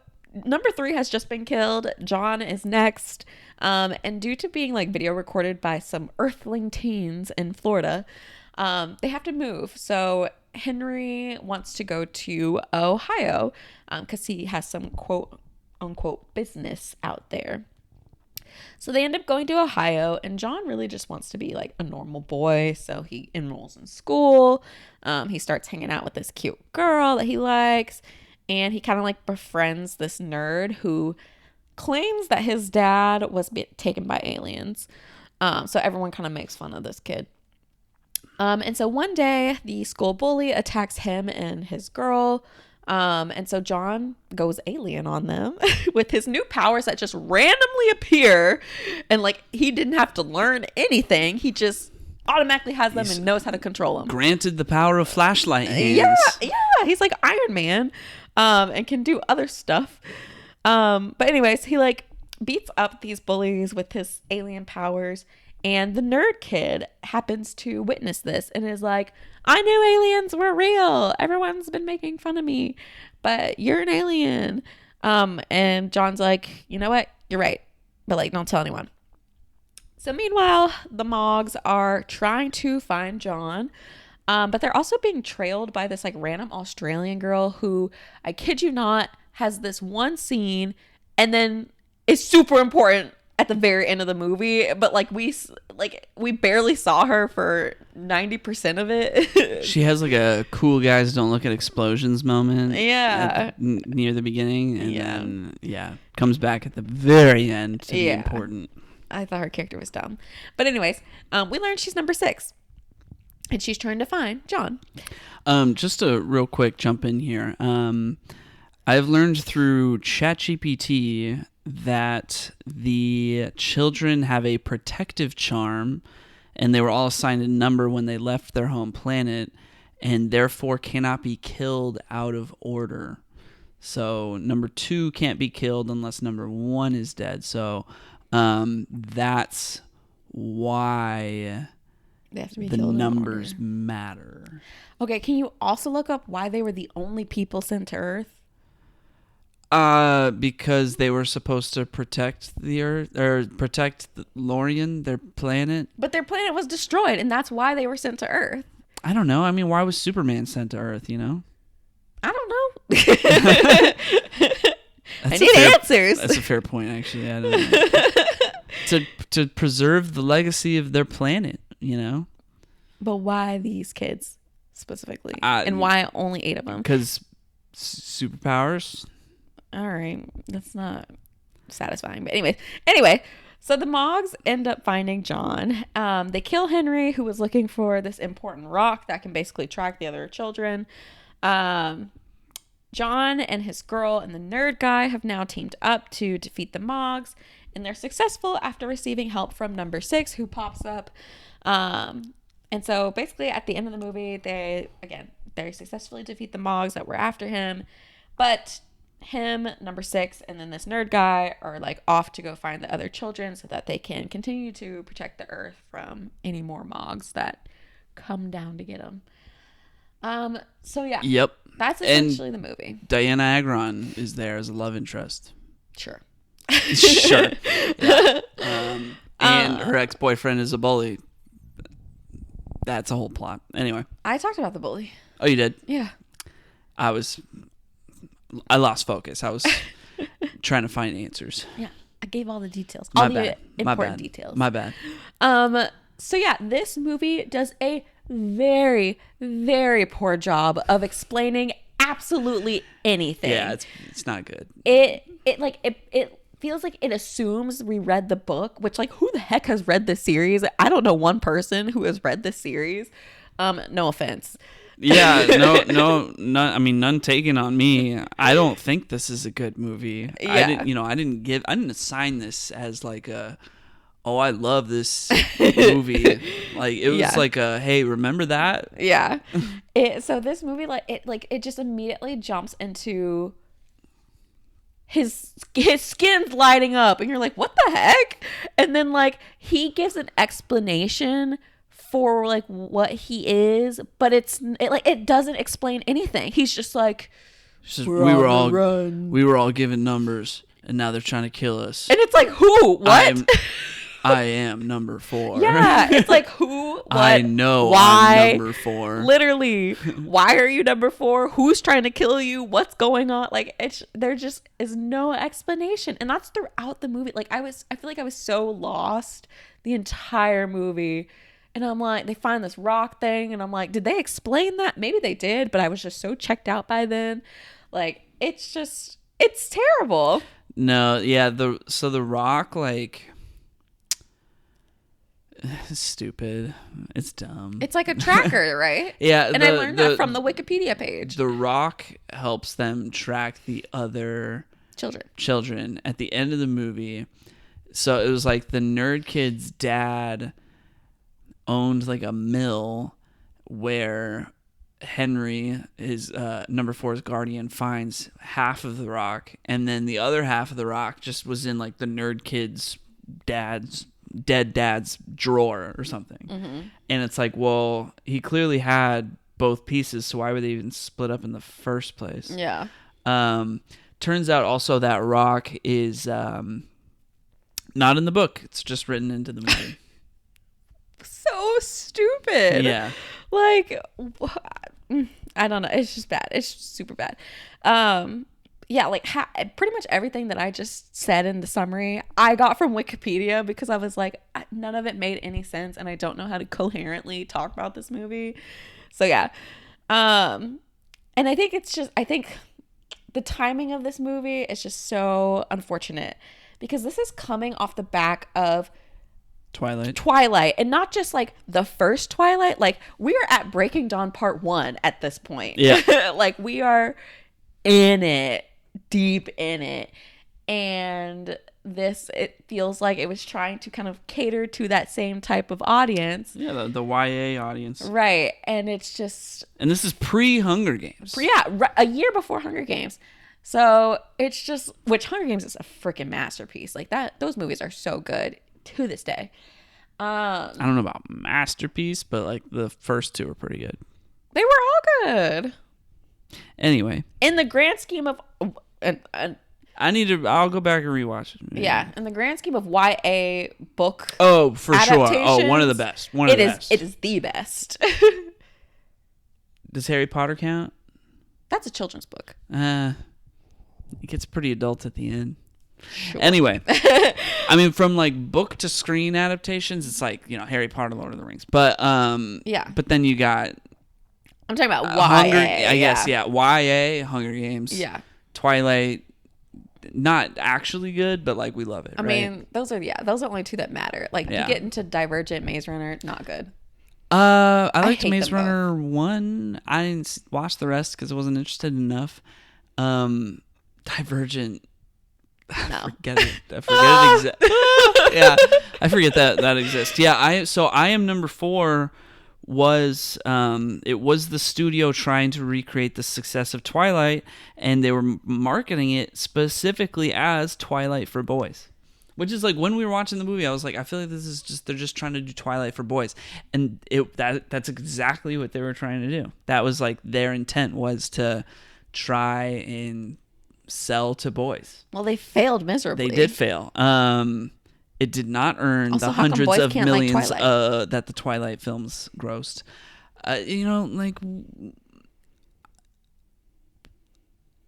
number 3 has just been killed. John is next. And due to being like video recorded by some earthling teens in Florida, they have to move. So Henry wants to go to Ohio because he has some quote unquote business out there. So they end up going to Ohio, and John really just wants to be like a normal boy. So he enrolls in school. He starts hanging out with this cute girl that he likes, and he kind of like befriends this nerd who claims that his dad was taken by aliens. So everyone kind of makes fun of this kid. And so one day the school bully attacks him and his girl. And so John goes alien on them with his new powers that just randomly appear. And like, he didn't have to learn anything. He just automatically has them and knows how to control them. Granted the power of flashlight hands. Yeah. He's like Iron Man, and can do other stuff. But anyways, he like beats up these bullies with his alien powers, and the nerd kid happens to witness this and is like, I knew aliens were real. Everyone's been making fun of me, but you're an alien. And John's like, you know what? You're right. But like, don't tell anyone. So meanwhile, the Mogs are trying to find John. But they're also being trailed by this like random Australian girl who, I kid you not, has this one scene and then is super important at the very end of the movie, but like we barely saw her for 90% of it. She has like a cool guys don't look at explosions moment. Yeah. Near the beginning, and then comes back at the very end to be important. I thought her character was dumb, but anyways, we learned she's number 6, and she's trying to find John. Just a real quick jump in here. I've learned through ChatGPT that the children have a protective charm, and they were all assigned a number when they left their home planet, and therefore cannot be killed out of order. So number 2 can't be killed unless number 1 is dead. So that's why they have to be the killed numbers matter. Okay, can you also look up why they were the only people sent to Earth? Because they were supposed to protect the Earth, or protect Lorien, their planet. But their planet was destroyed, and that's why they were sent to Earth. I don't know. I mean, why was Superman sent to Earth, you know? I don't know. I need answers. That's a fair point, actually. I don't know. to preserve the legacy of their planet, you know? But why these kids specifically? And why only 8 of them? Because superpowers. All right, that's not satisfying. But anyway, so the Mogs end up finding John. They kill Henry, who was looking for this important rock that can basically track the other children. John and his girl and the nerd guy have now teamed up to defeat the Mogs, and they're successful after receiving help from number 6, who pops up. And so basically at the end of the movie, they successfully defeat the Mogs that were after him, but him, number 6, and then this nerd guy are like off to go find the other children so that they can continue to protect the Earth from any more Mogs that come down to get them. So yeah. Yep. That's essentially the movie. Diana Agron is there as a love interest. Sure. Sure. Yeah. And her ex-boyfriend is a bully. That's a whole plot. Anyway. I talked about the bully. Oh, you did? Yeah. I lost focus. I was trying to find answers. Yeah. I gave all the details. My all bad. the important details. My bad. So yeah, this movie does a very, very poor job of explaining absolutely anything. Yeah, it's not good. It feels like it assumes we read the book, which like who the heck has read this series? I don't know one person who has read this series. No offense. Yeah, no, I mean, none taken on me. I don't think this is a good movie. Yeah. I didn't assign this as like a oh, I love this movie. Like, it was Yeah. like hey, remember that? Yeah. So this movie, it just immediately jumps into his skin's lighting up, and you're like, what the heck? And then like he gives an explanation for like what he is, but it doesn't explain anything. He's just like, we were all given numbers, and now they're trying to kill us. and it's like, who? What? I am number 4. Yeah, it's like, who? What? I know. Why? I'm number 4. Literally, why are you number 4? Who's trying to kill you? What's going on? Like, there just is no explanation, and that's throughout the movie. Like, I feel like I was so lost the entire movie, and I'm like, they find this rock thing, and I'm like, did they explain that? Maybe they did, but I was just so checked out by then. Like, it's terrible. No, yeah. The rock, like. It's stupid. It's dumb. It's like a tracker, right? Yeah. And I learned that from the Wikipedia page. The rock helps them track the other children at the end of the movie. So it was like the nerd kid's dad owned like a mill where Henry, his number 4's guardian, finds half of the rock, and then the other half of the rock just was in like the nerd kid's dead dad's drawer or something. Mm-hmm. And it's like, well, he clearly had both pieces, so why would they even split up in the first place? Yeah. Turns out also that rock is not in the book. It's just written into the movie. So stupid. Yeah. Like, I don't know. It's just bad. It's super bad. Yeah, like pretty much everything that I just said in the summary, I got from Wikipedia because I was like, none of it made any sense, and I don't know how to coherently talk about this movie. So yeah, and I think the timing of this movie is just so unfortunate because this is coming off the back of Twilight, and not just like the first Twilight. Like, we are at Breaking Dawn Part 1 at this point. Yeah, like we are in it. Deep in it, and it feels like it was trying to kind of cater to that same type of audience. Yeah, the YA audience, right? And it's just, and this is pre-Hunger Games. A year before Hunger Games. So it's just, which Hunger Games is a freaking masterpiece. Like that, those movies are so good to this day. I don't know about masterpiece, but like the first 2 are pretty good. They were all good. Anyway, in the grand scheme of, I'll go back and rewatch it. Yeah, in the grand scheme of YA book. Oh, for sure. Oh, one of the best. It is the best. Does Harry Potter count? That's a children's book. It gets pretty adult at the end. Sure. Anyway, I mean, from like book to screen adaptations, it's like, Harry Potter, Lord of the Rings. But yeah. But then you got. I'm talking about YA. I guess, yeah. YA, Hunger Games. Yeah. Twilight, not actually good, but like we love it. I mean, those are only 2 that matter. Like, you get into Divergent, Maze Runner, not good. I liked Maze Runner 1. I didn't watch the rest because I wasn't interested enough. Divergent. No. I forget it exists. Yeah, I forget that exists. Yeah, I am number 4. Was it was the studio trying to recreate the success of Twilight, and they were marketing it specifically as Twilight for boys, which is like, when we were watching the movie, I was like, I feel like this is just, they're just trying to do Twilight for boys, and that's exactly what they were trying to do. That was like their intent, was to try and sell to boys. Well, they failed miserably. They did fail. It did not earn also, the hundreds of millions like that the Twilight films grossed. Like,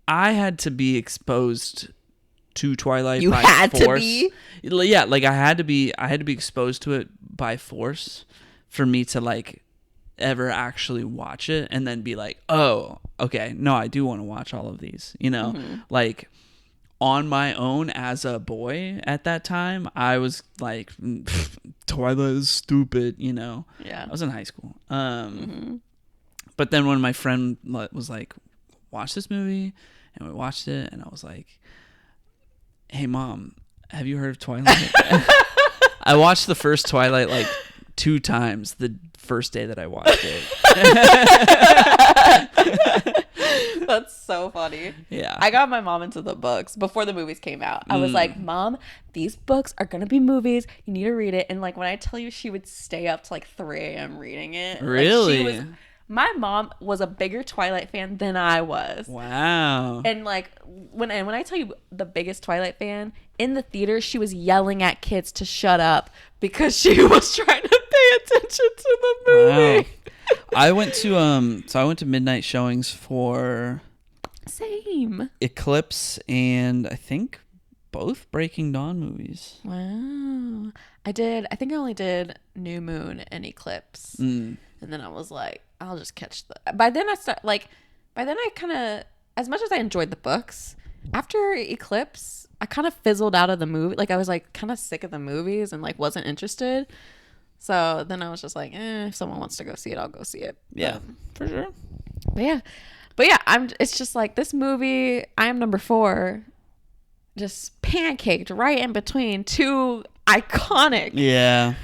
I had to be exposed to Twilight by force. To be? Yeah, like I had to be exposed to it by force for me to like ever actually watch it and then be like, oh, okay, no, I do want to watch all of these. Like, on my own as a boy at that time, I was like, Twilight is stupid, Yeah. I was in high school. But then when my friend was like, watch this movie, and we watched it, and I was like, hey, Mom, have you heard of Twilight? I watched the first Twilight like 2 times the first day that I watched it. That's so funny. Yeah. I got my mom into the books before the movies came out. I was like, Mom, these books are gonna be movies. You need to read it. And like when I tell you, she would stay up to like 3 a.m. reading it. Really? My mom was a bigger Twilight fan than I was. Wow. And like when I tell you the biggest Twilight fan, in the theater she was yelling at kids to shut up because she was trying to pay attention to the movie. Wow. I went to midnight showings for Same. Eclipse and I think both Breaking Dawn movies. Wow. I think I only did New Moon and Eclipse. And then I was like, I'll just catch by then I kind of, as much as I enjoyed the books, after Eclipse, I kind of fizzled out of the movie. Like I was like kind of sick of the movies and like wasn't interested. So then I was just like, if someone wants to go see it, I'll go see it. Yeah, for sure. But yeah, it's just like this movie, I Am Number 4, just pancaked right in between 2 iconic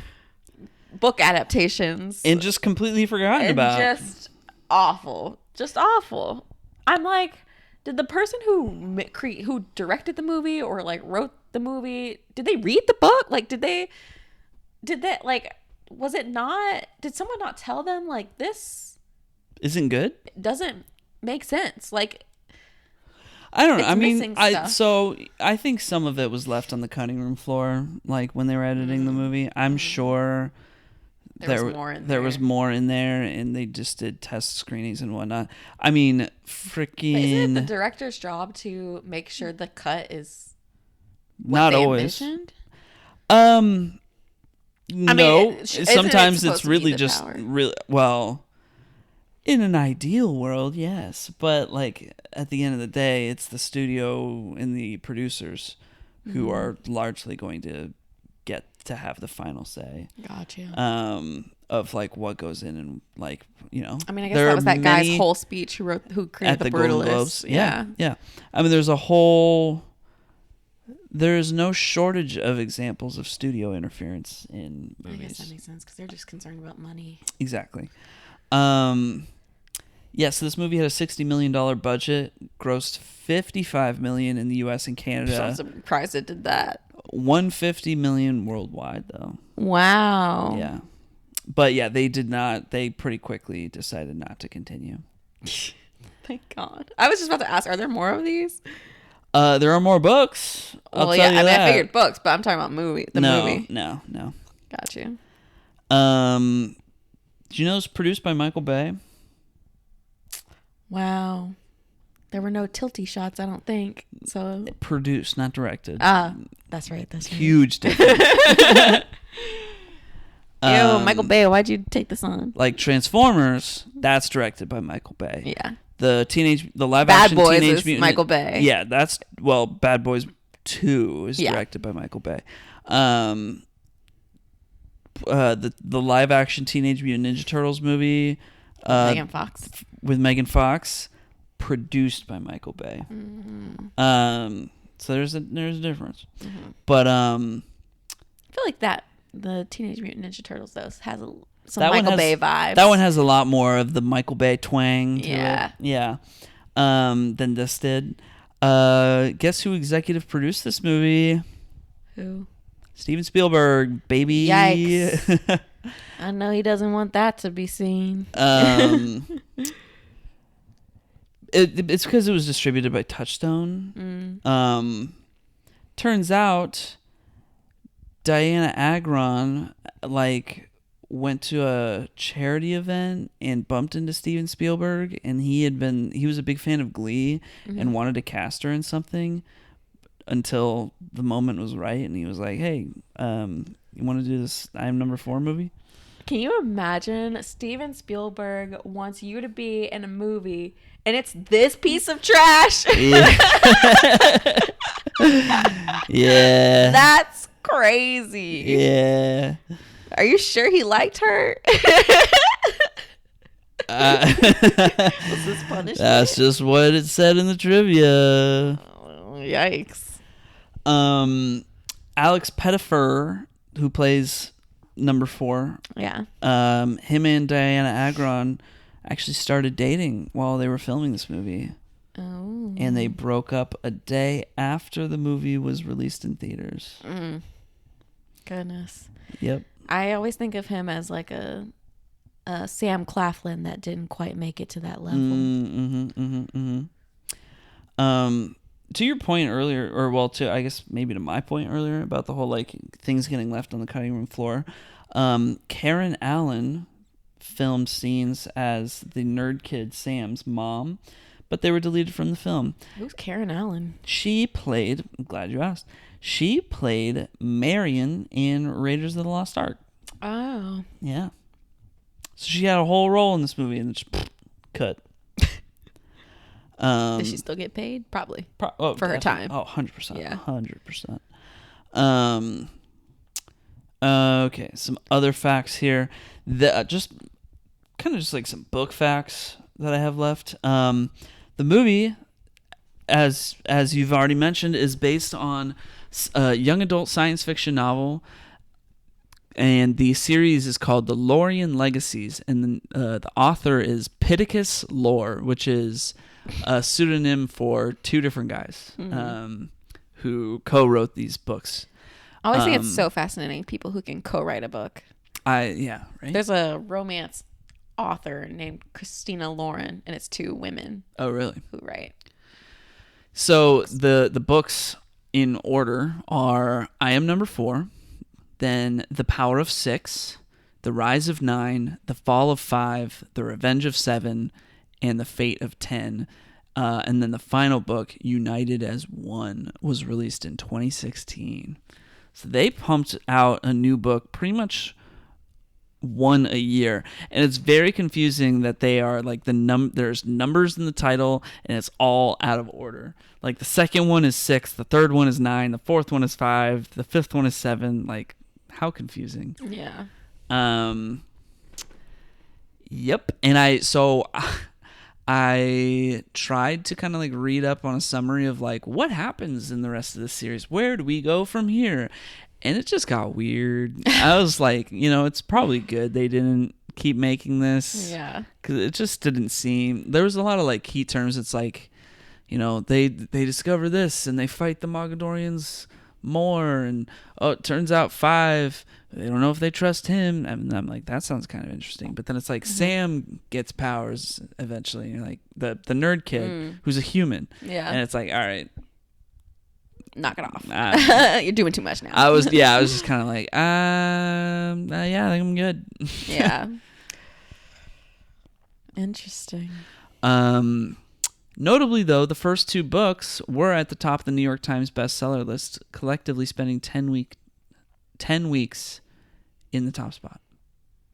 book adaptations. And just completely forgotten about. Just awful. I'm like, did the person who directed the movie or like wrote the movie, did they read the book? Like, did they like, was it not, did someone not tell them like this isn't good? Doesn't make sense. Like, I don't know. I mean, stuff. I think some of it was left on the cutting room floor, like when they were editing the movie. I'm sure there was more in there, and they just did test screenings and whatnot. I mean, freaking. Isn't it the director's job to make sure the cut is what not they always envisioned? No. Sometimes it it's really just power? really well. In an ideal world, yes, but like at the end of the day, it's the studio and the producers who are largely going to get to have the final say. Gotcha. Of like what goes in and like, you know. I mean, I guess that was that guy's whole speech who created the Golden Brutalist. Globes. Yeah. I mean, there's no shortage of examples of studio interference in movies. I guess that makes sense because they're just concerned about money. Exactly. So this movie had a $60 million budget, grossed $55 million in the U.S. and Canada. I'm surprised it did that. $150 million worldwide, though. Wow. Yeah. But yeah, they did not. They pretty quickly decided not to continue. Thank God. I was just about to ask, are there more of these? There are more books. Well, yeah, I mean, I figured books, but I'm talking about movie. No. Got you. Did you know it's produced by Michael Bay? Wow. There were no tilty shots, I don't think. So Produced, not directed. That's right. Huge difference. Ew, Michael Bay, why'd you take this on? Like Transformers, that's directed by Michael Bay. Yeah. The live Bad action Boys Teenage is Mutant Michael Bay. Yeah, Bad Boys 2 is directed by Michael Bay. The live action Teenage Mutant Ninja Turtles movie with Megan Fox, produced by Michael Bay. So there's a difference. But I feel like the Teenage Mutant Ninja Turtles though has some Michael Bay vibes. That one has a lot more of the Michael Bay twang to it. Yeah. Than this did. Guess who executive produced this movie? Who? Steven Spielberg, baby. Yikes. I know he doesn't want that to be seen. It's because it was distributed by Touchstone. Turns out Diana Agron went to a charity event and bumped into Steven Spielberg, and he was a big fan of Glee and wanted to cast her in something until the moment was right, and he was like, "Hey, you want to do this I Am Number 4 movie?" Can you imagine Steven Spielberg wants you to be in a movie and it's this piece of trash? Yeah. That's crazy. Yeah. Are you sure he liked her? Was this punishment? That's just what it said in the trivia. Yikes. Alex Pettyfer who plays number 4. Yeah. Him and Diana Agron actually started dating while they were filming this movie. Oh. And they broke up a day after the movie was released in theaters. Goodness. Yep. I always think of him as like a Sam Claflin that didn't quite make it to that level. To your point earlier, or well, I guess maybe to my point earlier about the whole like things getting left on the cutting room floor. Karen Allen filmed scenes as the nerd kid Sam's mom, but they were deleted from the film. Who's Karen Allen? She played, I'm glad you asked, she played Marion in Raiders of the Lost Ark. Oh. Yeah. So she had a whole role in this movie and just cut. Does she still get paid? Probably. For her time. Oh, 100%. Yeah. 100%. Okay, some other facts here. Just kind of just like some book facts that I have left. The movie, as you've already mentioned, is based on a young adult science fiction novel, and the series is called The Lorien Legacies, and the author is Pittacus Lore, which is a pseudonym for 2 different guys who co-wrote these books. I always think it's so fascinating, people who can co-write a book. Right? There's a romance author named Christina Lauren, and it's 2 women. Oh, really? Who write. So the books in order are I Am Number 4, then The Power of 6, The Rise of 9, The Fall of 5, The Revenge of 7, and The Fate of 10. And then the final book, United as One, was released in 2016. So they pumped out a new book pretty much one a year, and it's very confusing that they are like there's numbers in the title and it's all out of order. Like the second one is 6, the third one is 9, the fourth one is 5, the fifth one is 7. Like, how confusing. Yeah. Yep. And I tried to kind of like read up on a summary of like what happens in the rest of the series. Where do we go from here? And it just got weird. I was like, it's probably good they didn't keep making this. Yeah. Because it just didn't seem... There was a lot of like key terms. It's like, they discover this and they fight the Mogadorians more. And, it turns out 5... They don't know if they trust him. And I'm like, that sounds kind of interesting. But then it's like Sam gets powers eventually. And you're like, the nerd kid who's a human. Yeah. And it's like, all right. Knock it off. You're doing too much now. I was just kind of like, yeah, I think I'm good. Yeah. Interesting. Notably, though, the first 2 books were at the top of the New York Times bestseller list, collectively spending 10 weeks in the top spot.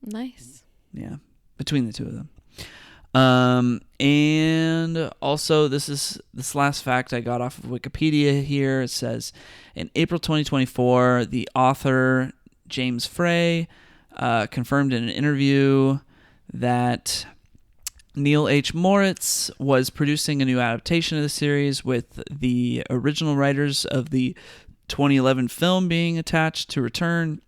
Nice. Yeah, between the 2 of them. And also this last fact I got off of Wikipedia here. It says in April 2024, the author James Frey confirmed in an interview that Neil H. Moritz was producing a new adaptation of the series with the original writers of the 2011 film being attached to return,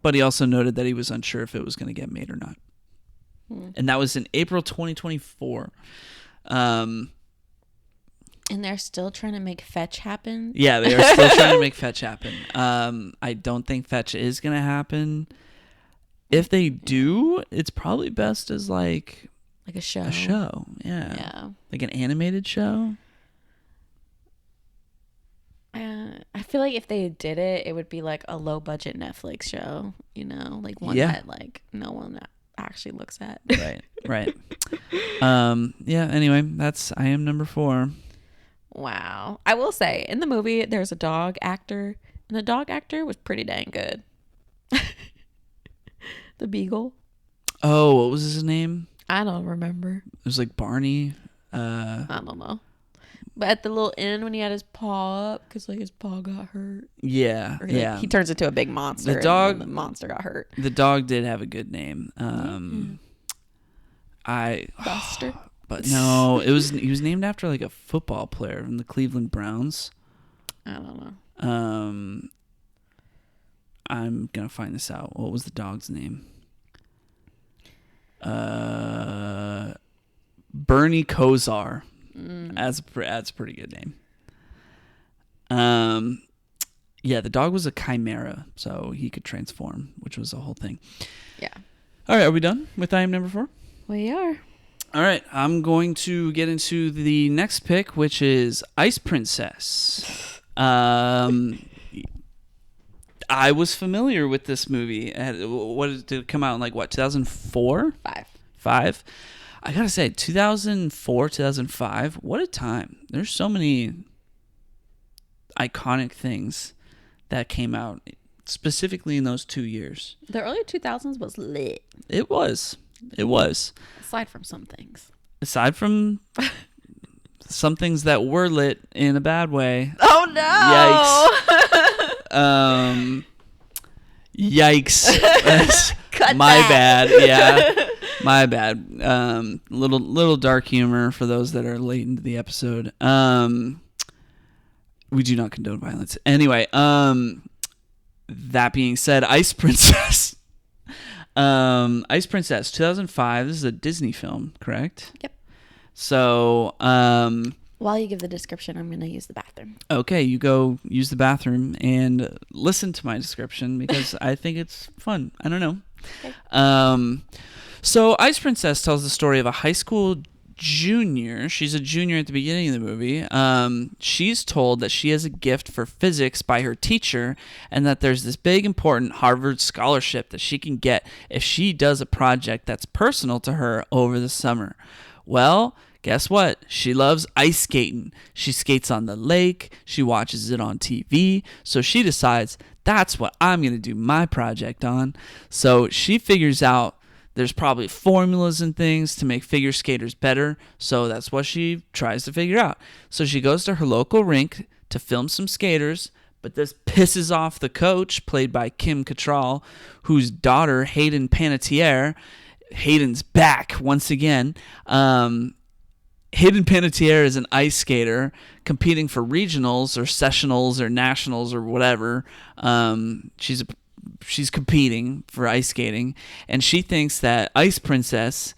but he also noted that he was unsure if it was going to get made or not. And that was in April 2024. And they're still trying to make Fetch happen? Yeah, they are still trying to make Fetch happen. I don't think Fetch is going to happen. If they do, it's probably best as like a show. A show, yeah. Like an animated show. I feel like if they did it, it would be like a low budget Netflix show, like one that like no one actually looks at. Right. Anyway, that's I Am Number 4. Wow. I will say, in the movie, there's a dog actor, and the dog actor was pretty dang good. The beagle. Oh, what was his name? I don't remember. It was like Barney. I don't know. But at the little end when he had his paw up, because like his paw got hurt. Yeah, like, he turns into a big monster. The dog, and the monster got hurt. The dog did have a good name. Buster. But no, he was named after like a football player from the Cleveland Browns. I don't know. I'm going to find this out. What was the dog's name? Bernie Kosar. That's a pretty good name. Yeah, the dog was a chimera, so he could transform, which was the whole thing. Yeah. All right, are we done with item number 4? We are. All right, I'm going to get into the next pick, which is Ice Princess. I was familiar with this movie. What did it come out in, 2004? 5. I gotta say, 2004, 2005, what a time. There's so many iconic things that came out, specifically in those 2 years. The early 2000s was lit. It was. Aside from some things. Aside from some things that were lit in a bad way. Oh Yikes. no! Yikes. Cut My that. bad. Yeah. My bad. Little dark humor for those that are late into the episode. We do not condone violence. Anyway, that being said, Ice Princess. Ice Princess, 2005. This is a Disney film, correct? Yep. So, while you give the description, I'm going to use the bathroom. Okay, you go use the bathroom and listen to my description because I think it's fun. I don't know. Okay. So Ice Princess tells the story of a high school junior. She's a junior at the beginning of the movie. She's told that she has a gift for physics by her teacher and that there's this big important Harvard scholarship that she can get if she does a project that's personal to her over the summer. Well, guess what? She loves ice skating. She skates on the lake. She watches it on TV. So she decides that's what I'm going to do my project on. So she figures out there's probably formulas and things to make figure skaters better. So that's what she tries to figure out. So she goes to her local rink to film some skaters. But this pisses off the coach, played by Kim Cattrall, whose daughter, Hayden Panettiere, Hayden's back once again. Hayden Panettiere is an ice skater competing for regionals or sessionals or nationals or whatever. She's competing for ice skating, and she thinks that Ice Princess,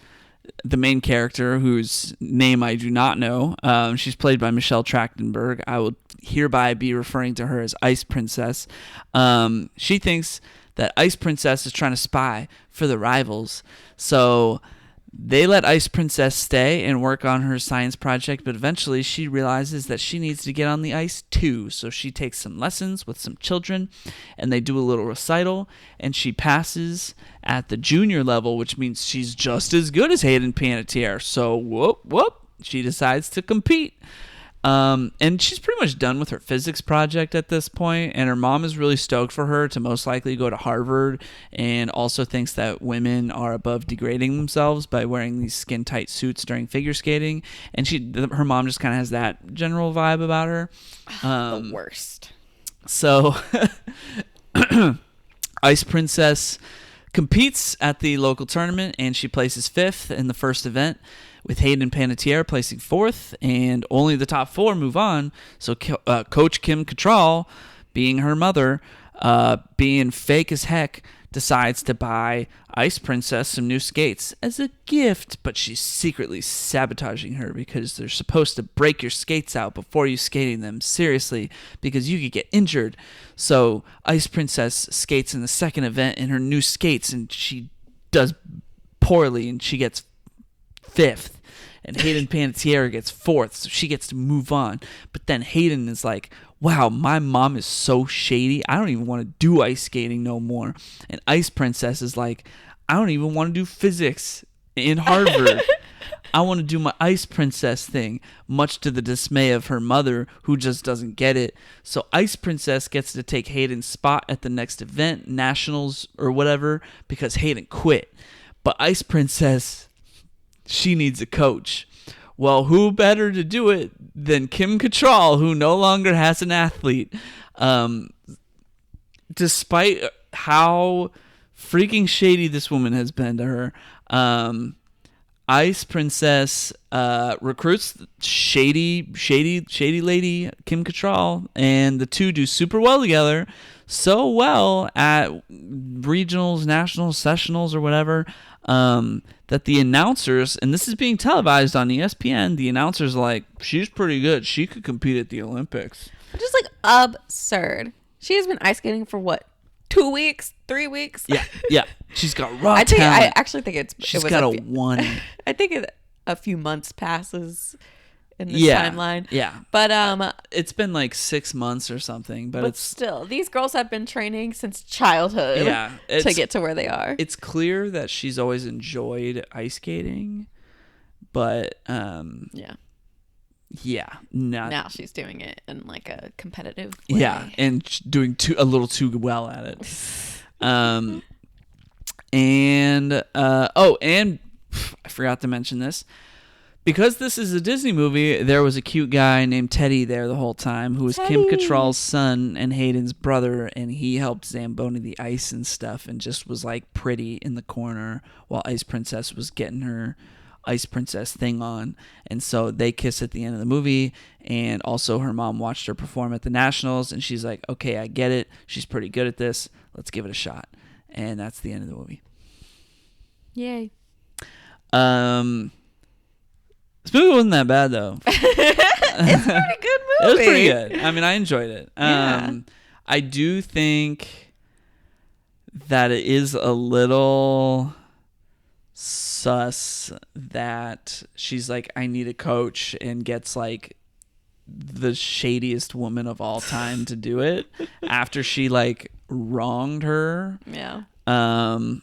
the main character, whose name I do not know, she's played by Michelle Trachtenberg. I will hereby be referring to her as Ice Princess. She thinks that Ice Princess is trying to spy for the rivals. So they let Ice Princess stay and work on her science project, but eventually she realizes that she needs to get on the ice too. So she takes some lessons with some children, and they do a little recital, and she passes at the junior level, which means she's just as good as Hayden Panettiere. So whoop, she decides to compete. And she's pretty much done with her physics project at this point, and her mom is really stoked for her to most likely go to Harvard, and also thinks that women are above degrading themselves by wearing these skin-tight suits during figure skating, and her mom just kind of has that general vibe about her. The worst. So Ice Princess competes at the local tournament, and she places 5th in the first event, with Hayden Panettiere placing 4th, and only the top 4 move on. So Coach Kim Cattrall, being her mother, being fake as heck, decides to buy Ice Princess some new skates as a gift, but she's secretly sabotaging her because they're supposed to break your skates out before you skating them. Seriously, because you could get injured. So Ice Princess skates in the second event in her new skates, and she does poorly, and she gets 5th. And Hayden Panettiere gets 4th, so she gets to move on. But then Hayden is like, wow, my mom is so shady. I don't even want to do ice skating no more. And Ice Princess is like, I don't even want to do physics in Harvard. I want to do my Ice Princess thing, much to the dismay of her mother, who just doesn't get it. So Ice Princess gets to take Hayden's spot at the next event, nationals or whatever, because Hayden quit. But Ice Princess, she needs a coach. Well, who better to do it than Kim Cattrall, who no longer has an athlete. Despite how freaking shady this woman has been to her, Ice Princess recruits shady lady Kim Cattrall, and the two do super well together. So well at regionals, nationals, sessionals, or whatever, that the announcers, and this is being televised on ESPN, the announcers are like, she's pretty good. She could compete at the Olympics. Which is like absurd. She has been ice skating for what? 2 weeks? 3 weeks? Yeah. She's got raw talent. I actually think she's got a one. I think a few months passes in this timeline. Yeah. But it's been like 6 months or something, but it's still, these girls have been training since childhood to get to where they are. It's clear that she's always enjoyed ice skating, but now she's doing it in like a competitive way. Yeah, and doing a little too well at it. And I forgot to mention this. Because this is a Disney movie, there was a cute guy named Teddy there the whole time, who was Kim Cattrall's son and Hayden's brother, and he helped Zamboni the ice and stuff, and just was like pretty in the corner while Ice Princess was getting her Ice Princess thing on. And so they kiss at the end of the movie, and also her mom watched her perform at the Nationals, and she's like, okay, I get it. She's pretty good at this. Let's give it a shot. And that's the end of the movie. Yay. This movie wasn't that bad, though. It's a pretty good movie. It was pretty good. I mean, I enjoyed it. Yeah. I do think that it is a little sus that she's like, I need a coach, and gets like the shadiest woman of all time to do it after she like wronged her. Yeah.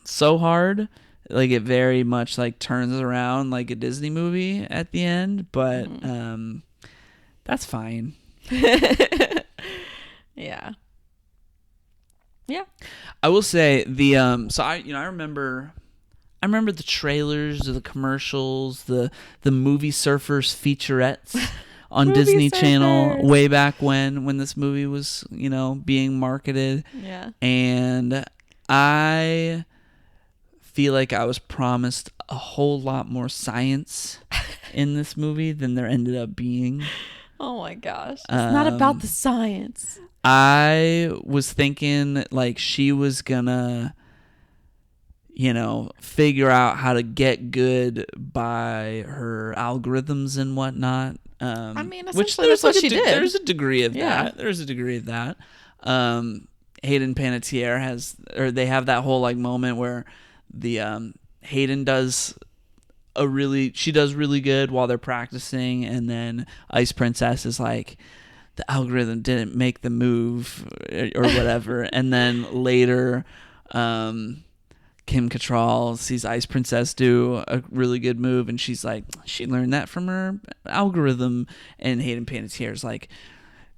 So hard. Like, it very much like turns around like a Disney movie at the end, but that's fine. Yeah. I will say the I remember the trailers, the commercials, the movie surfers featurettes on Disney Channel way back when this movie was, being marketed. Yeah. And I feel like I was promised a whole lot more science in this movie than there ended up being. Oh my gosh. It's not about the science. I was thinking like she was gonna, figure out how to get good by her algorithms and whatnot. I mean, essentially that's what she did. There's a degree of that. There's a degree of that. Hayden Panettiere they have that whole like moment where the Hayden does really good while they're practicing, and then Ice Princess is like, the algorithm didn't make the move or whatever. And then later Kim Cattrall sees Ice Princess do a really good move, and she's like, she learned that from her algorithm. And Hayden Panettiere's like,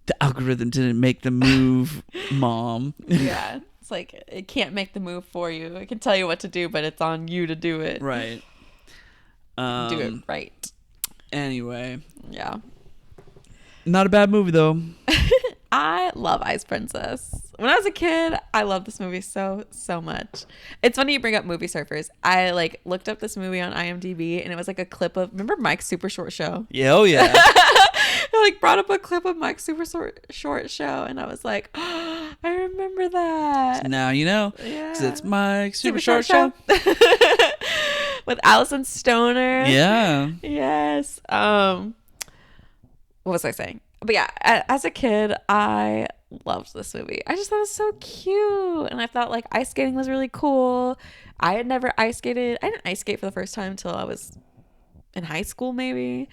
the algorithm didn't make the move, Mom. Yeah. It's like, it can't make the move for you. It can tell you what to do, but it's on you to do it. Right. Do it right. Anyway. Yeah. Not a bad movie, though. I love Ice Princess. When I was a kid, I loved this movie so much. It's funny you bring up movie surfers. I like looked up this movie on IMDb, and it was like a clip of, remember Mike's Super Short Show? Yeah, oh yeah. I like brought up a clip of Mike's Super Short Show, and I was like, oh, I remember that. So now you know, because it's Mike's Super Short Show. With Allison Stoner. Yeah. Yes. What was I saying? But yeah, as a kid, I loved this movie. I just thought it was so cute. And I thought like ice skating was really cool. I had never ice skated. I didn't ice skate for the first time until I was in high school, maybe.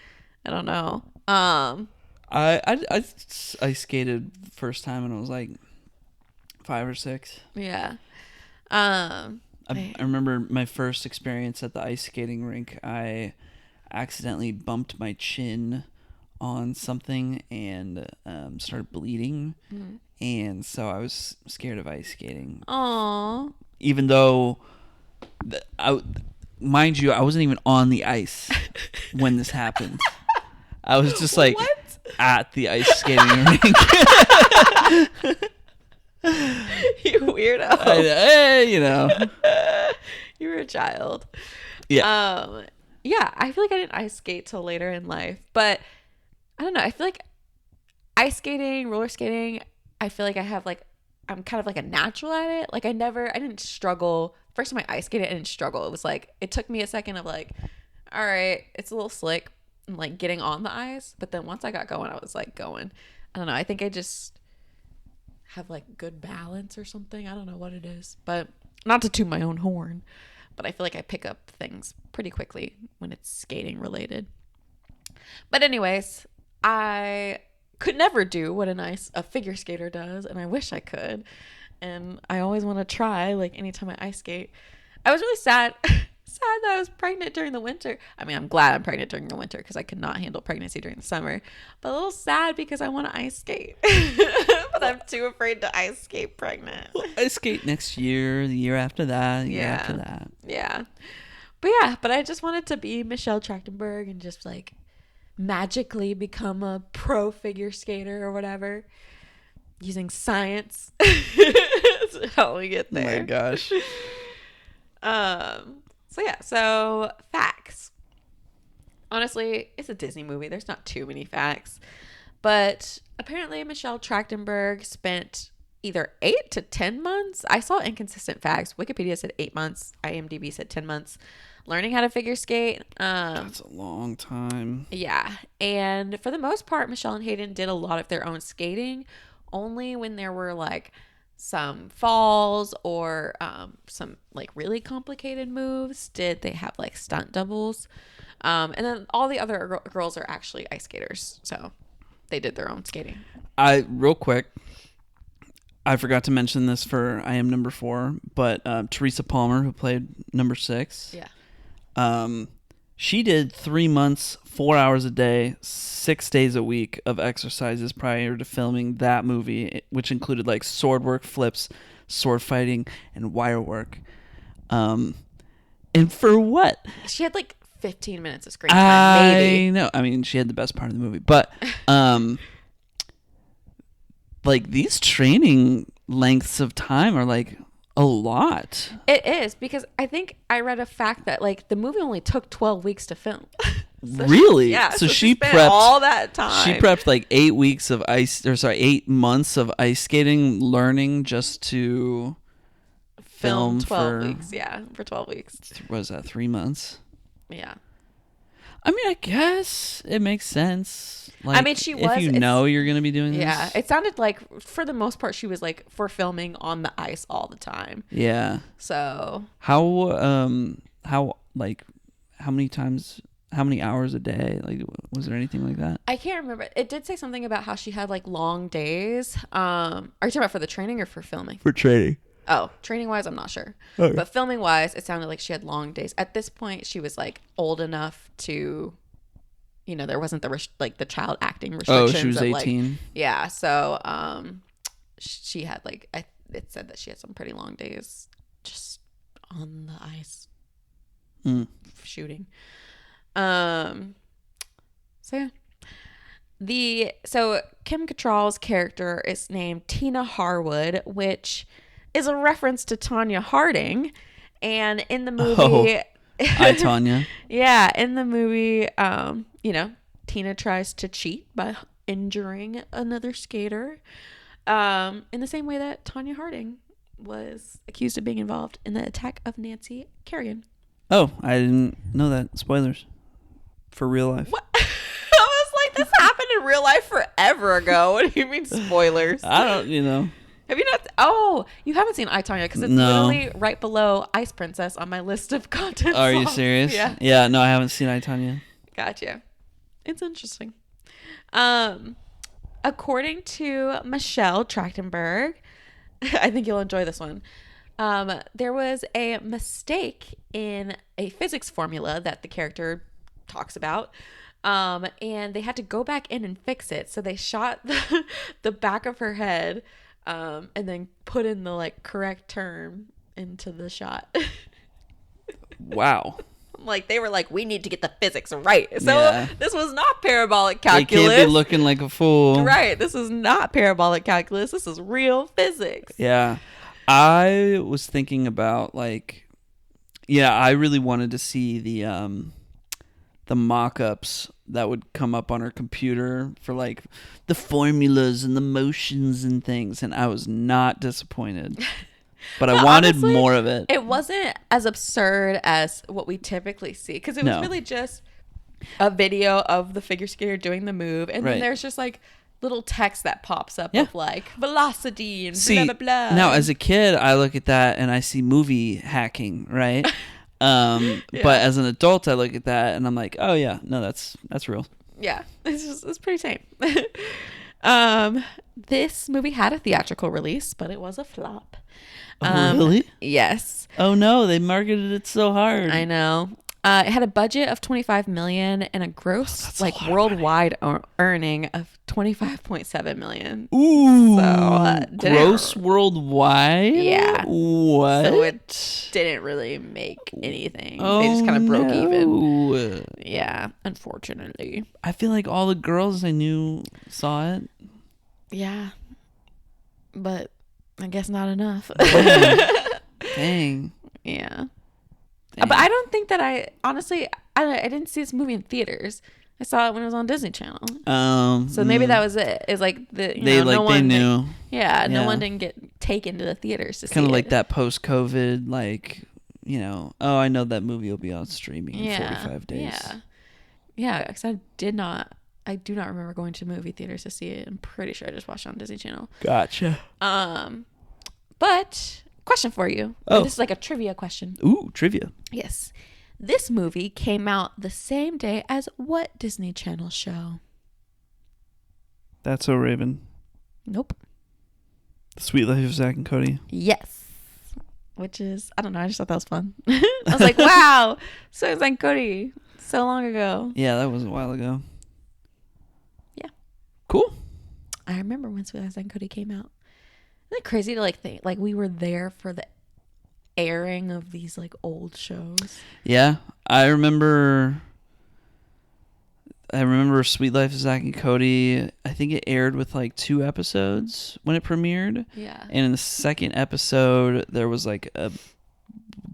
I don't know. I skated first time when I was like 5 or 6. Yeah. I remember my first experience at the ice skating rink. I accidentally bumped my chin on something and started bleeding. Mm-hmm. And so I was scared of ice skating. Aww. Even though, mind you, I wasn't even on the ice when this happened. I was just like at the ice skating rink. You weirdo. You know. You were a child. Yeah. Yeah, I feel like I didn't ice skate till later in life, but I don't know. I feel like ice skating, roller skating, I feel like I'm kind of like a natural at it. Like I didn't struggle. First time I ice skated, I didn't struggle. It was like, it took me a second of like, all right, it's a little slick and like getting on the ice. But then once I got going, I was like going. I don't know. I think I just have like good balance or something. I don't know what it is, but not to toot my own horn, but I feel like I pick up things pretty quickly when it's skating related. But anyways, I could never do what a figure skater does, and I wish I could. And I always want to try, like anytime I ice skate. I was really sad that I was pregnant during the winter. I mean, I'm glad I'm pregnant during the winter because I could not handle pregnancy during the summer. But a little sad because I want to ice skate. But I'm too afraid to ice skate pregnant. Well, ice skate next year, the year after that, the year after that. Yeah. But I just wanted to be Michelle Trachtenberg and just like magically become a pro figure skater or whatever using science to help me get there. Oh my gosh. So facts. Honestly, it's a Disney movie. There's not too many facts. But apparently Michelle Trachtenberg spent either 8 to 10 months. I saw inconsistent facts. Wikipedia said 8 months. IMDb said 10 months. Learning how to figure skate. That's a long time. Yeah. And for the most part, Michelle and Hayden did a lot of their own skating. Only when there were like some falls or some like really complicated moves did they have like stunt doubles. And then all the other girls are actually ice skaters. So they did their own skating. Real quick, I forgot to mention this for I Am Number 4, but Teresa Palmer, who played number 6. Yeah. She did 3 months, 4 hours a day, 6 days a week of exercises prior to filming that movie, which included like sword work, flips, sword fighting, and wire work. And for what? She had like 15 minutes of screen time, maybe. I know. I mean, she had the best part of the movie, but like these training lengths of time are like a lot. It is, because I think I read a fact that like the movie only took 12 weeks to film. Really? Yeah. So she prepped spent all that time. She prepped like 8 months of ice skating, learning just to film 12 weeks. Yeah, for 12 weeks. What was that, 3 months? Yeah. I mean, I guess it makes sense. Like, I mean, she was. If you know you're going to be doing this. Yeah. It sounded like, for the most part, she was like for filming on the ice all the time. Yeah. So. How many hours a day? Like, was there anything like that? I can't remember. It did say something about how she had like long days. Are you talking about for the training or for filming? For training. Oh, training wise, I'm not sure. Okay. But filming wise, it sounded like she had long days. At this point, she was like old enough to, there wasn't the child acting restrictions. Oh, she was 18. Like, yeah. So, she had like, it said that she had some pretty long days just on the ice shooting. So yeah. So Kim Cattrall's character is named Tina Harwood, which is a reference to Tonya Harding. And in the movie, hi Tonya. Yeah, in the movie, Tina tries to cheat by injuring another skater, in the same way that Tonya Harding was accused of being involved in the attack of Nancy Kerrigan. Oh, I didn't know that. Spoilers. For real life. What? I was like, this happened in real life forever ago. What do you mean spoilers? I don't, Have you not? Oh, you haven't seen I, Tonya, because it's literally right below Ice Princess on my list of content. Are songs. you serious? Yeah. Yeah, no, I haven't seen I, Tonya. Gotcha. It's interesting. According to Michelle Trachtenberg, I think you'll enjoy this one. There was a mistake in a physics formula that the character talks about, and they had to go back in and fix it. So they shot the back of her head, and then put in the like correct term into the shot. Wow. Like, they were like, we need to get the physics right. So This was not parabolic calculus. You can't be looking like a fool. Right. This is not parabolic calculus. This is real physics. Yeah. I was thinking about I really wanted to see the the mock-ups that would come up on her computer for like the formulas and the motions and things, and I was not disappointed. But I wanted honestly, more of it. It wasn't as absurd as what we typically see, because it was really just a video of the figure skater doing the move, and then there's just like little text that pops up of like velocity and blah blah blah. Now as a kid I look at that and I see movie hacking, right? But as an adult I look at that and I'm like, oh yeah, no, that's real. Yeah, it's pretty tame. This movie had a theatrical release, but it was a flop. Really? Yes. Oh no, they marketed it so hard. I know. It had a budget of $25 million and a gross worldwide earning of $25.7 million. Ooh. So gross worldwide? Yeah. What? So it didn't really make anything. They just kind of broke even. Yeah, unfortunately. I feel like all the girls I knew saw it. Yeah. But I guess not enough. Dang. Yeah. But I don't think that I didn't see this movie in theaters. I saw it when it was on Disney Channel. So maybe that was it. It's like they knew. No one didn't get taken to the theaters to see it. Kind of like that post-COVID, like, you know, oh, I know that movie will be on streaming in 45 days. Yeah, because I do not remember going to movie theaters to see it. I'm pretty sure I just watched it on Disney Channel. Gotcha. But question for you. Oh. This is like a trivia question. Ooh, trivia. Yes. This movie came out the same day as what Disney Channel show? That's So Raven. Nope. The Sweet Life of Zack and Cody. Yes. Which is, I don't know, I just thought that was fun. I was like, wow, so Zack and Cody, so long ago. Yeah, that was a while ago. Yeah. Cool. I remember when Sweet Life of Zack and Cody came out. Isn't it crazy to like think like we were there for the airing of these like old shows? Yeah, I remember Sweet Life of Zack and Cody. I think it aired with like 2 episodes when it premiered. Yeah. And in the second episode, there was like a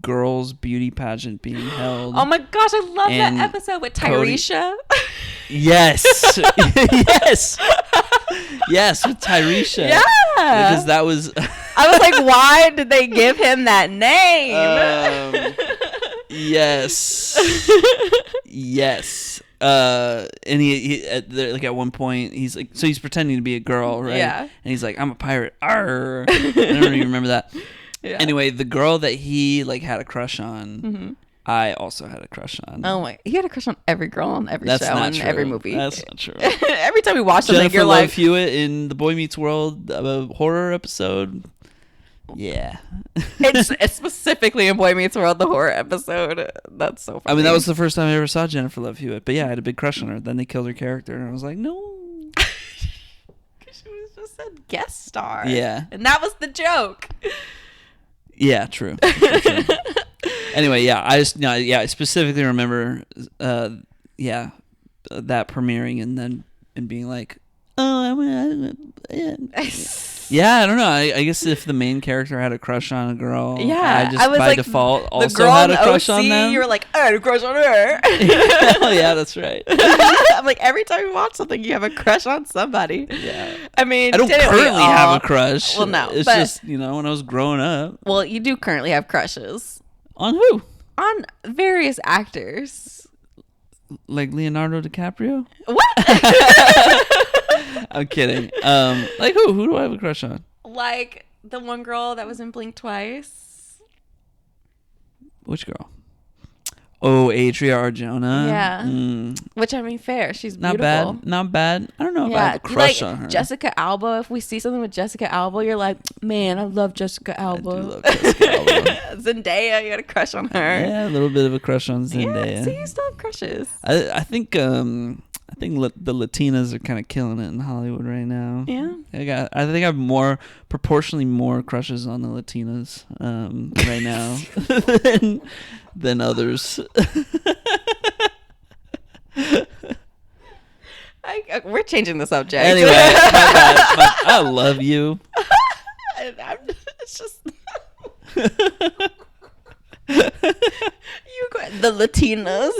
girls' beauty pageant being held. Oh my gosh, I love that episode with Tyresha. Yes. Yes. Yes, with Tyresha. Yeah. Because that was... I was like, why did they give him that name? Yes. Yes. And he like at one point he's like, so he's pretending to be a girl, right? Yeah. And he's like, I'm a pirate. Arr. I don't even remember that. Yeah. Anyway, the girl that he like had a crush on, I also had a crush on. Oh my! You had a crush on every girl on every show and every movie. That's not true. Every time we watch something, Jennifer you're Love like Hewitt in the Boy Meets World horror episode. Yeah. it's specifically in Boy Meets World, the horror episode. That's so funny. I mean, that was the first time I ever saw Jennifer Love Hewitt. But yeah, I had a big crush on her. Then they killed her character, and I was like, no. Because she was just a guest star. Yeah. And that was the joke. Yeah, true. Anyway, yeah, I specifically remember, that premiering and being like, oh, yeah, I don't know. I guess if the main character had a crush on a girl, I just by like, default also had a crush on them. You were like, I had a crush on her. Oh yeah, that's right. I'm like, every time you watch something, you have a crush on somebody. Yeah. I mean, I don't currently have a crush. Well, no, it's just when I was growing up. Well, you do currently have crushes on who? On various actors. Like Leonardo DiCaprio? What? I'm kidding. Like who? Who do I have a crush on? Like the one girl that was in Blink Twice. Which girl? Oh, Adria Arjona. Yeah. Which, I mean, fair. She's beautiful. Not bad. I don't know if I have a crush on her. Jessica Alba. If we see something with Jessica Alba, you're like, man, I love Jessica Alba. I do love Jessica Alba. Zendaya, you got a crush on her. Yeah, a little bit of a crush on Zendaya. Yeah, see, you still have crushes. I think the Latinas are kind of killing it in Hollywood right now. Yeah. I think I have proportionally more crushes on the Latinas right now than others. We're changing the subject. Anyway, my bad. I love you. It's just The Latinas.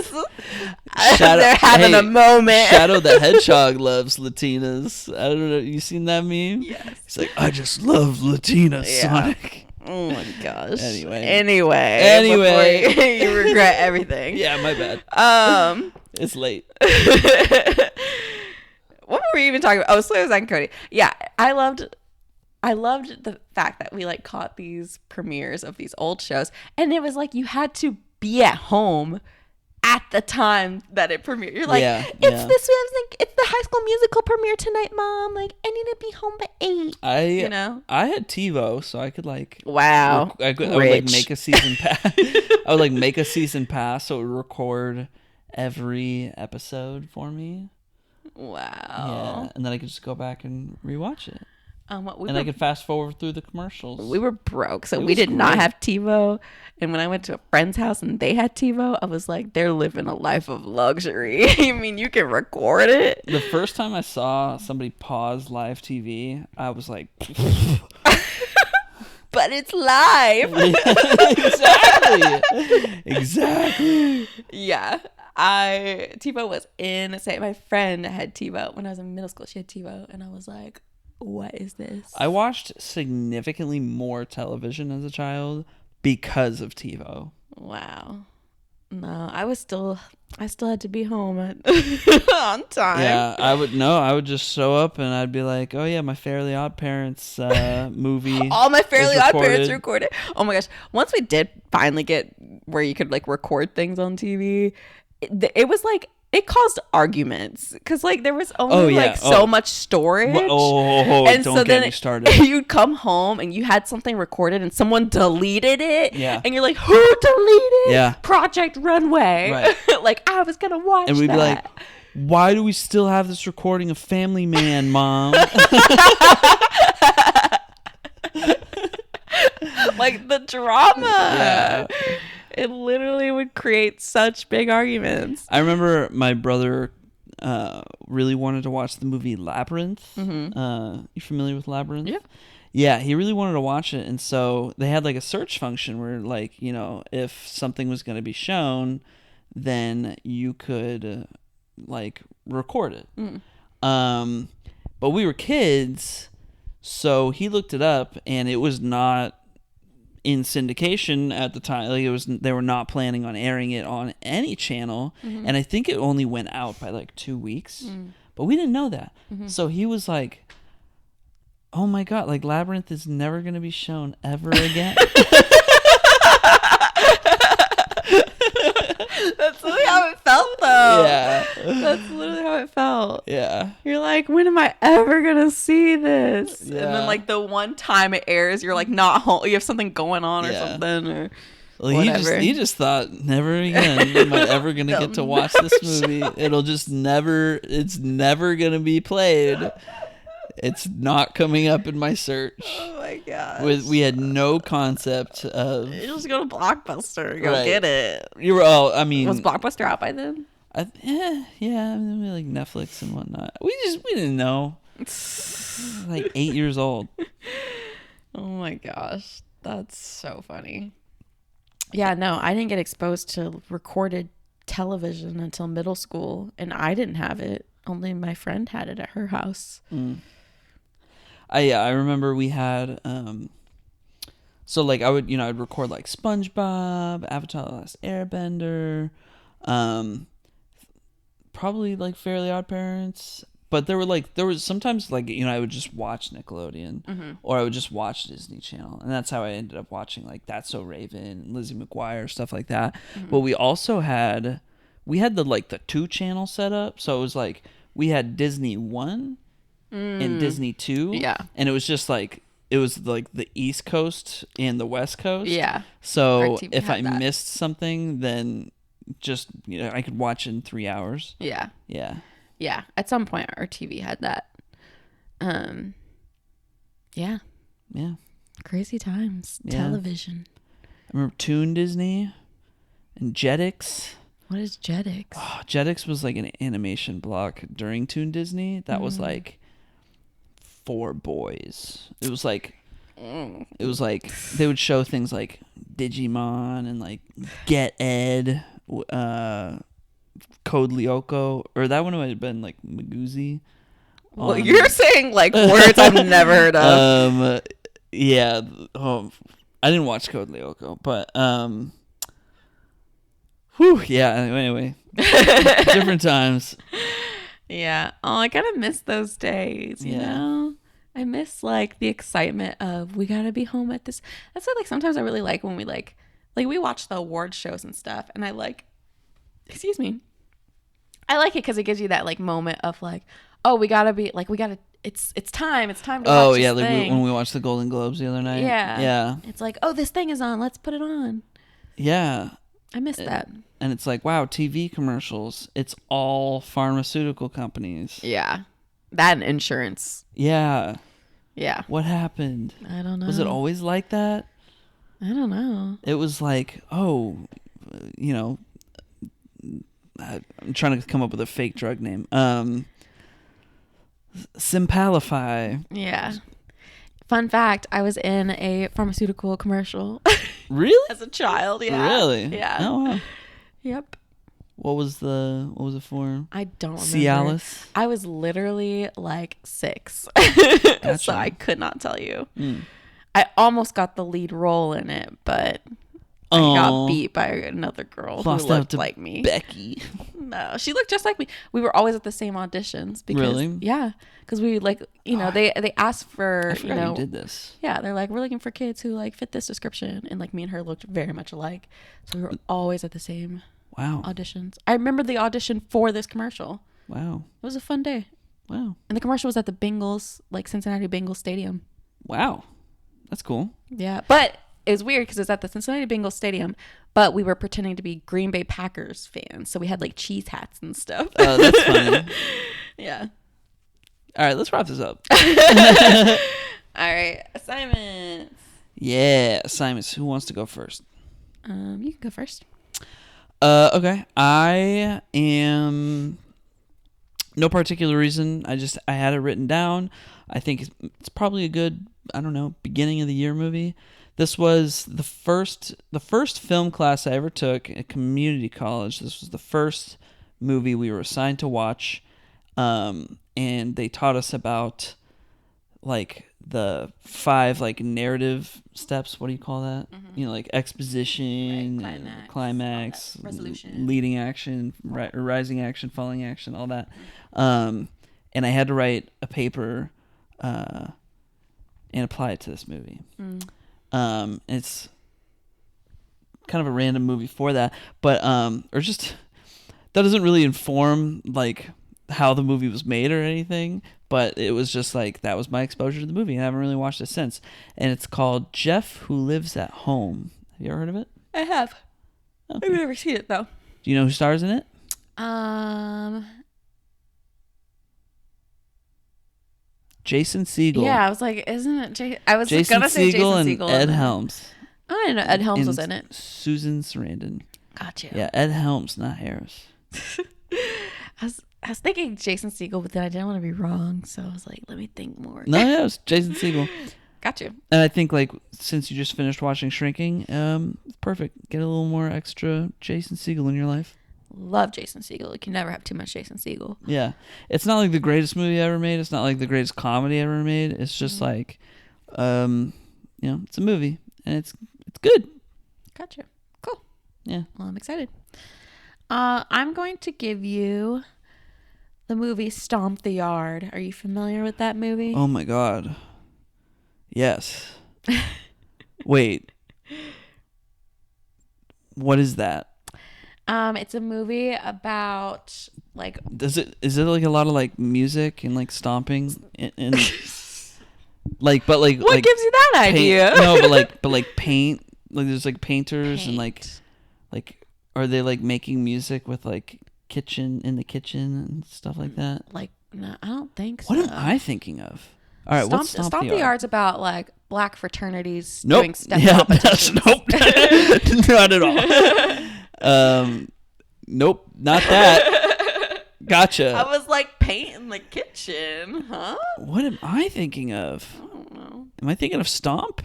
Shadow, They're having a moment. Shadow the Hedgehog loves Latinas. I don't know. You seen that meme? Yes. He's like, I just love Latinas, Sonic. Oh my gosh. Anyway. Before you regret everything. Yeah, my bad. It's late. What were we even talking about? Oh, Slow Zack and Cody. Yeah, I loved the fact that we like caught these premieres of these old shows, and it was like you had to be at home at the time that it premiered. You're like, it's this. I was like, it's the High School Musical premiere tonight, Mom. Like, I need to be home by 8. I had TiVo, so I could like. Wow. I would like make a season pass. I would like make a season pass, so it would record every episode for me. Wow. Yeah, and then I could just go back and rewatch it. I could fast forward through the commercials. We were broke, so we did not have TiVo. And when I went to a friend's house and they had TiVo, I was like, they're living a life of luxury. I mean, you can record it. The first time I saw somebody pause live TV, I was like... But it's live. Exactly. Yeah. TiVo was insane. My friend had TiVo when I was in middle school. She had TiVo, and I was like, what is this? I watched significantly more television as a child because of TiVo. Wow. No, I still had to be home on time. Yeah, I would just show up and I'd be like, oh yeah, my Fairly Odd Parents movie. All my Fairly Odd Parents recorded. Oh my gosh. Once we did finally get where you could like record things on TV, it was like, it caused arguments because like there was only so much storage. And don't get me started. You'd come home and you had something recorded and someone deleted it. Yeah. And you're like, who deleted Yeah. Project Runway? Right. Like, I was going to watch and we'd that. be like, why do we still have this recording of Family Man, Mom? Like the drama. Yeah. It literally would create such big arguments. I remember my brother really wanted to watch the movie Labyrinth. Mm-hmm. You familiar with Labyrinth? Yeah. Yeah, he really wanted to watch it. And so they had like a search function where like, you know, if something was going to be shown, then you could like record it. Mm. But we were kids, so he looked it up and it was not in syndication at the time. Like they were not planning on airing it on any channel. Mm-hmm. And I think it only went out by like 2 weeks. But we didn't know that. Mm-hmm. So he was like, oh my God, like Labyrinth is never going to be shown ever again. That's literally how it felt though. Yeah. That's literally how it felt. Yeah. You're like, when am I ever going to see this? Yeah. And then like the one time it airs, you're like not home. You have something going on or something or well, whatever. He just thought, never again am I ever going to get to watch this movie. It'll just it's never going to be played. It's not coming up in my search. Oh my God. We had no concept of... You just go to Blockbuster. Go get it. You were all, I mean... Was Blockbuster out by then? Yeah, I mean, like Netflix and whatnot. We didn't know. Like 8 years old. Oh my gosh. That's so funny. Yeah, no, I didn't get exposed to recorded television until middle school, and I didn't have it. Only my friend had it at her house. I remember we had so like I'd record like SpongeBob, Avatar: The Last Airbender, probably like Fairly Odd Parents, but there was sometimes like I would just watch Nickelodeon or I would just watch Disney Channel, and that's how I ended up watching like That's So Raven, Lizzie McGuire, stuff like that. But we also had the 2 channel set up, so it was like we had Disney 1 and Disney 2. Yeah. And it was just like, it was like the East Coast and the West Coast. Yeah. So if I missed something, then just, I could watch in 3 hours. Yeah. Yeah. Yeah. At some point our TV had that. Yeah. Yeah. Crazy times. Yeah. Television. I remember Toon Disney and Jetix. What is Jetix? Oh, Jetix was like an animation block during Toon Disney that was like for boys. It was like they would show things like Digimon and like Get Ed, Code Lyoko, or that one might have been like Maguzi. Well, you're saying like words I've never heard of. Yeah. I didn't watch Code Lyoko, but yeah. Anyway, different times. Yeah. Oh, I kind of miss those days. You know, I miss like the excitement of we gotta be home at this. That's why like sometimes I really like when we like we watch the award shows and stuff, and I like, excuse me, I like it because it gives you that like moment of like, oh, we gotta be like it's time to watch this thing. When we watched the Golden Globes the other night. Yeah. It's like, oh, this thing is on, let's put it on. Yeah. I miss that. And it's like, wow, TV commercials. It's all pharmaceutical companies. Yeah. That and insurance. Yeah. Yeah. What happened? I don't know. Was it always like that? I don't know. It was like, oh, you know, I'm trying to come up with a fake drug name. Simpalify. Yeah. Fun fact, I was in a pharmaceutical commercial. Really? As a child, yeah. Really? Yeah. Oh, wow. Yep. What was it for? I don't remember. Cialis? I was literally like 6. Gotcha. So I could not tell you. I almost got the lead role in it, but I got beat by another girl who looked like me. Becky. No, she looked just like me. We were always at the same auditions. Because, really? Yeah. Because we like, you know, they asked for, I forgot you did this. Yeah, they're like, we're looking for kids who like fit this description. And like me and her looked very much alike. So we were always at the same auditions. I remember the audition for this commercial. Wow. It was a fun day. Wow. And the commercial was at the Bengals, like Cincinnati Bengals Stadium. Wow. That's cool. Yeah. But it was weird because it was at the Cincinnati Bengals Stadium, but we were pretending to be Green Bay Packers fans. So we had like cheese hats and stuff. Oh, that's funny. Yeah. All right, let's wrap this up. All right. Assignments. Yeah, assignments. Who wants to go first? You can go first. Okay. I am... No particular reason. I had it written down. I think it's probably a good, I don't know, beginning of the year movie. This was the first film class I ever took at community college. This was the first movie we were assigned to watch, and they taught us about like the 5 like narrative steps. What do you call that? Mm-hmm. You know, like exposition, right, climax, resolution, leading action, rising action, falling action, all that. And I had to write a paper and apply it to this movie. It's kind of a random movie for that, but or just that doesn't really inform like how the movie was made or anything, but it was just like that was my exposure to the movie, and I haven't really watched it since. And it's called Jeff Who Lives at Home. Have you ever heard of it? I have. Okay. I've never seen it though. Do you know who stars in it? Jason Segel. Yeah, I was like, isn't it? I was Jason gonna say Jason Segel and Ed Helms. I didn't know Ed Helms was in it. Susan Sarandon. Gotcha. Yeah, Ed Helms, not Harris. I was thinking Jason Segel, but then I didn't want to be wrong, so I was like, let me think more. No, yeah, it was Jason Segel. Gotcha. And I think like since you just finished watching Shrinking, it's perfect. Get a little more extra Jason Segel in your life. Love Jason Segel. You can never have too much Jason Segel. Yeah. It's not like the greatest movie ever made. It's not like the greatest comedy ever made. It's just like, it's a movie and it's good. Gotcha. Cool. Yeah. Well, I'm excited. I'm going to give you the movie Stomp the Yard. Are you familiar with that movie? Oh my God. Yes. Wait. What is that? It's a movie about like. Is it like a lot of like music and like stomping and like, but like what like gives you that idea? No, but like paint. Like there's like painters and like are they like making music with like in the kitchen and stuff like that? Like no, I don't think so. What am I thinking of? All right, what's Stomp the Yard's about like black fraternities nope. doing step competitions. Nope, not at all. Nope, not that. Gotcha. I was like paint in the kitchen, huh? What am I thinking of? I don't know. Am I thinking of Stomp?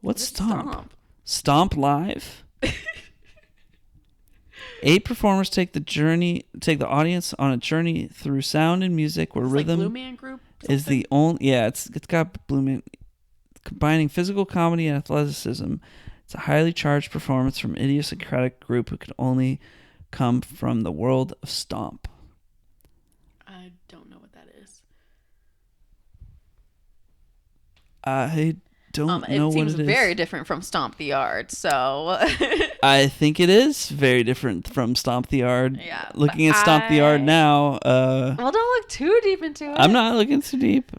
What's Stomp? Stomp Live? 8 performers take the audience on a journey through sound and music, where rhythm Blue Man Group is the only. Yeah, it's got Blue Man combining physical comedy and athleticism. It's a highly charged performance from an idiosyncratic group who could only come from the world of Stomp. I don't know what that is. I don't know what it is. It seems very different from Stomp the Yard, so... I think it is very different from Stomp the Yard. Yeah. Looking at Stomp the Yard now... well, don't look too deep into it. I'm not looking too deep.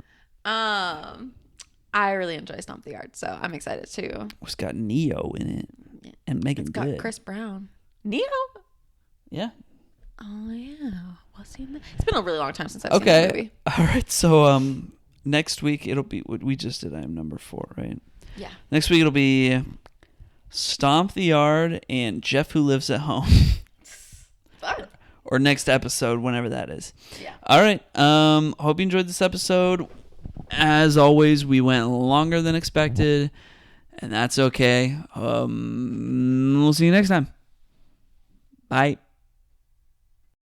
I really enjoy Stomp the Yard, so I'm excited too. It's got Neo in it. And Megan Good. It's got Chris Brown. Neo? Yeah. Oh, yeah. What's he in there? It's been a really long time since I've seen the movie. All right, so next week it'll be... We just did I Am Number 4, right? Yeah. Next week it'll be Stomp the Yard and Jeff Who Lives at Home. Fun. Or next episode, whenever that is. Yeah. All right. Hope you enjoyed this episode. As always, we went longer than expected, and that's okay. We'll see you next time. Bye.